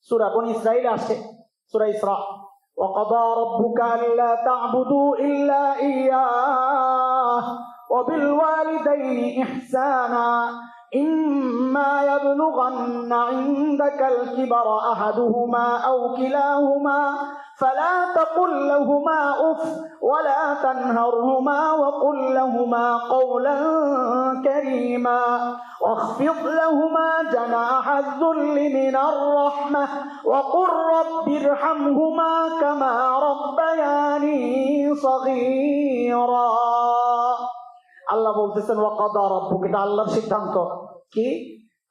সূরা বনী ইসরাঈলে আসে, সূরা ইসরা, ওয়া কাদা রাব্বুকা আল্লা তা'বুদু ইল্লা ইয়্যাহু ওয়া বিল ওয়ালিদাইনি ইহসানা ইম্মা ইয়াবলুগান্না ইনদাকাল কিবারা আহাদুহুমা আও কিলাহুমা فلا تقل لهما أف ولا تنهرهما وقل لهما قولا كريما واخفض لهما جناح الذل من الرحمة وقل رب ارحمهما كما ربياني صغيرا। আল্লাহ বলতেছেন ওয়াকাদা রাব্বুক, এটা আল্লাহর সিদ্ধান্ত। কি?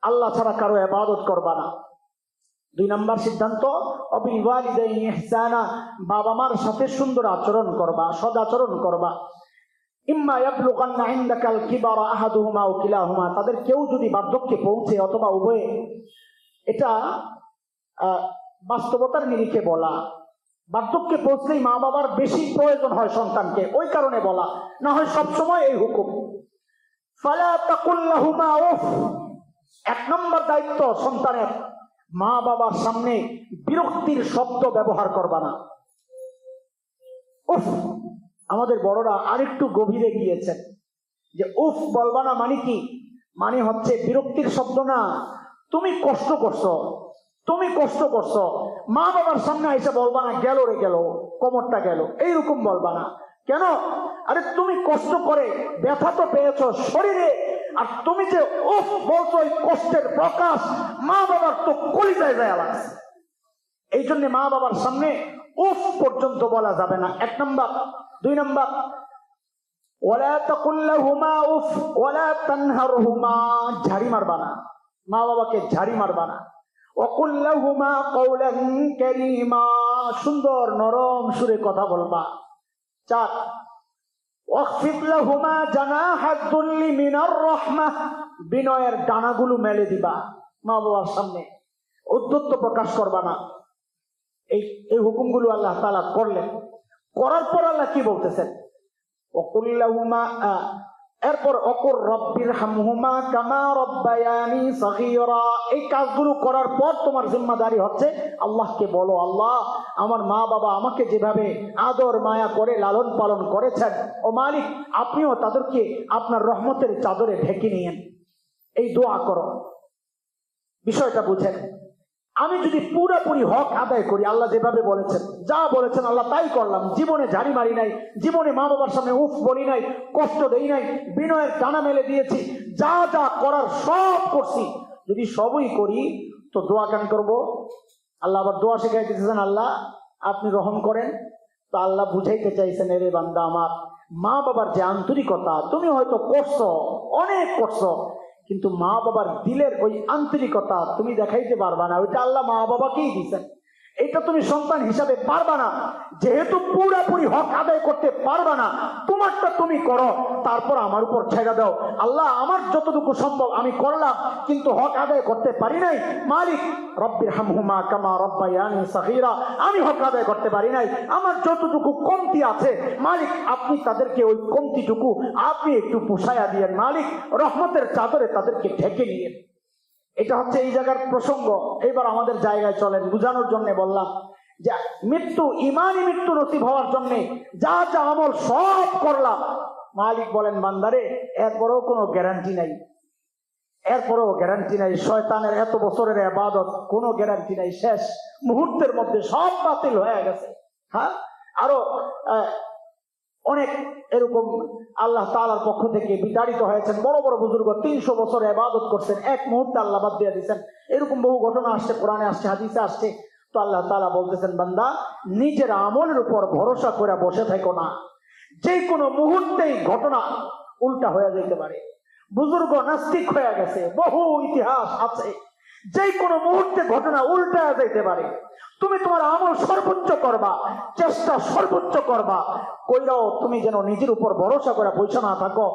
আল্লাহ ছাড়া কারো ইবাদত করবা না। 2 নাম্বার সিদ্ধান্ত অবিল ওয়ালিদাইনি ইহসানা, বাবা মার সাথে সুন্দর আচরণ করবা, সদাচরণ করবা। ইম্মা ইয়াবলুগান্না ইনদাকাল কিবারা আহাদুহুমা আও কিলাহুমা, তাদের কেউ যদি বার্ধক্যে পৌঁছে অথবা উভয়ে, এটা বাস্তবতার নিরিখে বলা। বার্ধক্যে পৌঁছলেই মা বাবার বেশি প্রয়োজন হয় সন্তানকে, ওই কারণে বলা, না হয় সবসময় এই হুকুম। ফালা তাকুল লাহুমা উফ, 1 নম্বর দায়িত্ব সন্তানের, মা বাবার সামনে বিরক্তির শব্দ ব্যবহার করবা না। উফ, আমাদের বড়রা আরেকটু গভীরে গিয়েছেন যে উফ বলবা না মানে কি? মানে হচ্ছে বিরক্তির শব্দ না, তুমি কষ্ট করছো, তুমি কষ্ট করছো, মা বাবার সামনে এসে বলবা না গেল রে গেল, কোমরটা গেল, এইরকম বলবা না। কেন? আরে তুমি কষ্ট করে ব্যথা তো পেয়েছো শরীরে, আর তুমি যে উফ বলছো, ওই কষ্টের প্রকাশ মা বাবার তো কলিজায় যায় লাগছে। এই জন্য মা বাবার সামনে উফ পর্যন্ত বলা যাবে না, 1 নম্বর। 2 নম্বর, ওয়ালা তাকুল লাহুমা উফ ওয়ালা তানহারহুমা, ঝাড়ি মারবা না, মা বাবাকে ঝাড়ি মারবা না। ওয়াকুল লাহুমা কওলান কারীমা, সুন্দর নরম সুরে কথা বলবা। 4, ওয়াখফিদ লাহুমা জানাহাদ দুল্লি মিনার রাহমাহ, বিনয়ের ডানাগুলো মেলে দিবা মা বাবার সামনে, উদ্ধত্ত প্রকাশ করবা না। এই হুকুমগুলো আল্লাহ তাআলা করলেন। করার পর আল্লাহ কি বলতেছেন? ওয়াকুল লাহুমা, এরপর ওয়াকুর রাব্বিরহামহুমা কামা রাব্বায়ানি সগীরা। এই কাজগুলো করার পর তোমার জিম্মাদারি হচ্ছে আল্লাহকে বলো, আল্লাহ আমার মা বাবা আমাকে যেভাবে আদর মায়া করে লালন পালন করেছেন, ও মালিক আপনিও তাদেরকে আপনার রহমতের চাদরে ঢেকে নিয়েন। এই দোয়া করো। বিষয়টা বুঝেন। আমি যদি পুরোপুরি হক আদায় করি, আল্লাহ যেভাবে বলেছেন, যা বলেছেন আল্লাহ তাই করলাম, জীবনে ঝাড়ি মারি নাই, জীবনে মা বাবার সামনে উফ বলি নাই, কষ্ট দেই নাই, বিনয়ের টানা মেলে দিয়েছি, যা যা করার সব করছি, যদি সবই করি তো দোয়া কেন করবো? আল্লাহ আবার দোয়া শিখাই দিতেছেন, আল্লাহ আপনি রহম করেন। তো আল্লাহ বুঝাইতে চাইছেন, এরে বান্দা আমার, মা বাবার যে আন্তরিকতা তুমি হয়তো করছো, অনেক করছো, কিন্তু মা বাবার দিলের ওই আন্তরিকতা তুমি দেখাইতে পারবা না, ওইটা আল্লাহ মা বাবাকেই দিচ্ছেন। এটা তুমি সন্তান হিসাবে পারবা না, যেহেতু পুরোপুরি হক আদায় করতে পারবা না, তোমারটা তুমি করো, তারপর আমার উপর ছেড়ে দাও। আল্লাহ আমার যতটুকু সম্ভব আমি করলাম, কিন্তু হক আদায় করতে পারি নাই, মালিক রব্বির হামহুমা কামা রব্বায়ানি সগীরা, আমি হক আদায় করতে পারি নাই, আমার যতটুকু কমতি আছে মালিক আপনি তাদেরকে ওই কমতিটুকু আপনি একটু পোষায়া দিয়েন, মালিক রহমতের চাদরে তাদেরকে ঢেকে নিয়েন। এটা হচ্ছে এই জায়গার প্রসঙ্গ। এইবার আমাদের জায়গায় চলেন, বুঝানোর জন্য বললাম যে মৃত্যু, ইমানি মৃত্যু নসিব হওয়ার জন্য যা যা আমল সব করলাম, মালিক বলেন বান্দারে এরপরেও কোনো গ্যারান্টি নাই, এরপরেও গ্যারান্টি নাই, শয়তানের এত বছরের ইবাদত কোনো গ্যারান্টি নাই, শেষ মুহূর্তের মধ্যে সব বাতিল হয়ে গেছে। হ্যাঁ, আরো অনেক এরকম আল্লাহ তাআলার পক্ষ থেকে বিতাড়িত হয়েছেন, বড় বড় বুজুর্গ 300 বছর ইবাদত করছেন, এক মুহূর্তে আল্লাহ বাদ দিয়ে দিয়েছেন। এরকম বহু ঘটনা আসছে, কোরআনে আসছে, হাদিসে আসছে। তো আল্লাহ তাআলা বলতেছেন, বান্দা নিজের আমলের উপর ভরসা করে বসে থাকো না, যে কোনো মুহূর্তেই ঘটনা উল্টা হয়ে যেতে পারে। বুজুর্গ নাস্তিক হয়ে গেছে, বহু ইতিহাস আছে, যে কোনো মুহূর্তে ঘটনা উল্টা যেতে পারে। তুমি তোমার আমল সর্বোচ্চ করবা, চেষ্টা সর্বোচ্চ করবা, কইরাও তুমি যেন নিজের উপর ভরসা করে বসে না থাকো।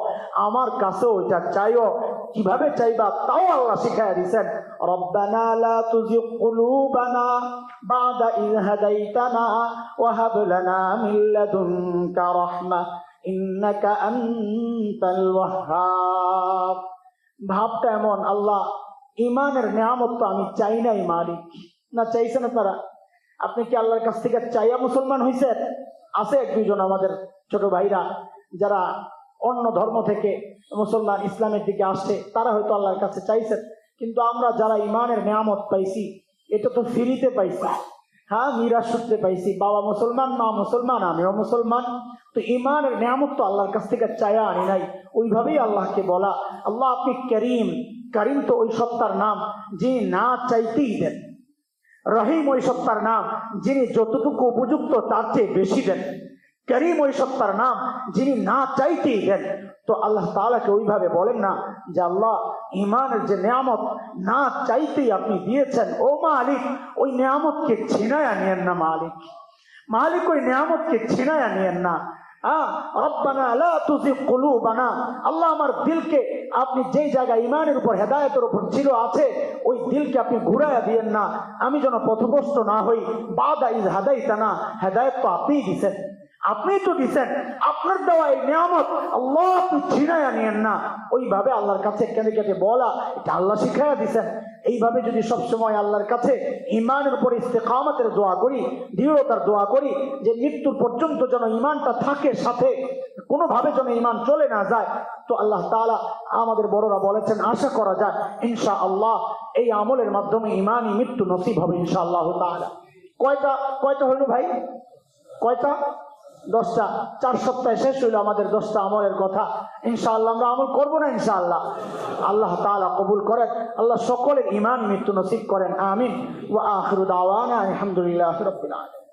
আমার কাছেও এটা চাইও, কিভাবে চাইবা তাও আল্লাহ শিখাইয়া দিয়েছেন, রব্বানা লা তুযিগ কুলুবানা বাদা ইয হাদাইতানা ওয়া হাব লানা মিন লাদুনকা রাহমা ইন্নাকা আনতাল ওয়াহ্হাব। ভাবটা এমন, আল্লাহ ইমানের নিয়ামত তো আমি চাই নাই মালিক, না চাইছেন আপনারা? আপনি কি আল্লাহর কাছ থেকে চাইয়া মুসলমান হয়েছেন? আছে এক দুইজন আমাদের ছোট ভাইরা যারা অন্য ধর্ম থেকে মুসলমান ইসলামের দিকে আসছে, তারা হয়তো আল্লাহর কাছে চাইছেন, কিন্তু আমরা যারা ইমানের নিয়ামত পাইছি এটা তো ফ্রিতে পাইছি। হ্যাঁ, মিরাজ সূত্রে পাইছি, বাবা মুসলমান মা মুসলমান আমিও মুসলমান, তো ইমানের নিয়ামত তো আল্লাহর কাছ থেকে চাইয়া আনি নাই। ওইভাবেই আল্লাহকে বলা, আল্লাহ আপনি করিম, করিম তো ওই সত্তার নাম যিনি না চাইতেই দেন, রহিম ওই সত্তার নাম যিনি যতটুকু উপযুক্ত তার চেয়ে বেশি দেন, করিম ওই সত্তার নাম যিনি না চাইতেই দেন। তো আল্লাহ তাআলাকে ওইভাবে বলেন না যে আল্লাহ ইমানের যে নিয়ামত না চাইতেই আপনি দিয়েছেন, ও মালিক ওই নিয়ামতকে ছিনায়া নিয়েন না, মালিক মালিক ওই নিয়ামতকে ছিনায়া নিয়েন না। রব্বানা লা তুযিগ কুলুবানা, আল্লাহ আমার দিলকে আপনি যেই জায়গায় ইমানের উপর হেদায়েতের উপর ছিল আছে, ওই দিলকে আপনি ঘুরাইয়া দিয়েন না, আমি যেন পথভ্রষ্ট না হই। বাদা ইয হাদাইতানা, হেদায়েত তো আপনিই দিছেন, আপনি তো দিচ্ছেন, আপনার দেওয়া এই নিয়ামত আল্লাহ আপনি ছিনাইয়া নিয়েন না। ওইভাবে আল্লাহর কাছে কেঁদে কেঁদে বলা, এটা আল্লাহ শিখাইয়া দিচ্ছেন। এইভাবে যদি সবসময় আল্লাহর কাছে ইমানের উপর ইস্তেকামতের দোয়া করি, দৃঢ়তার দোয়া করি, যে মৃত্যুর পর্যন্ত যেন ইমানটা থাকে সাথে, কোনোভাবে যেন ইমান চলে না যায়, তো আল্লাহ তাআলা আমাদের বড়রা বলেছেন আশা করা যায় ইনশাআল্লাহ এই আমলের মাধ্যমে ইমানই মৃত্যু নসিব হবে ইনশাআল্লাহ তাআলা। কয়টা হইল ভাই? কয়টা? 10টা। 4 সপ্তাহে শেষ হইল আমাদের 10টা আমলের কথা। ইনশাআল্লাহ আমরা আমল করবো না ইনশাআল্লাহ? আল্লাহ তাআলা কবুল করেন, আল্লাহ সকলের ঈমান মৃত্যু নসিব করেন, আমিন। ওয়া আখিরু দাওয়ানা আলহামদুলিল্লাহি রাব্বিল আলামিন।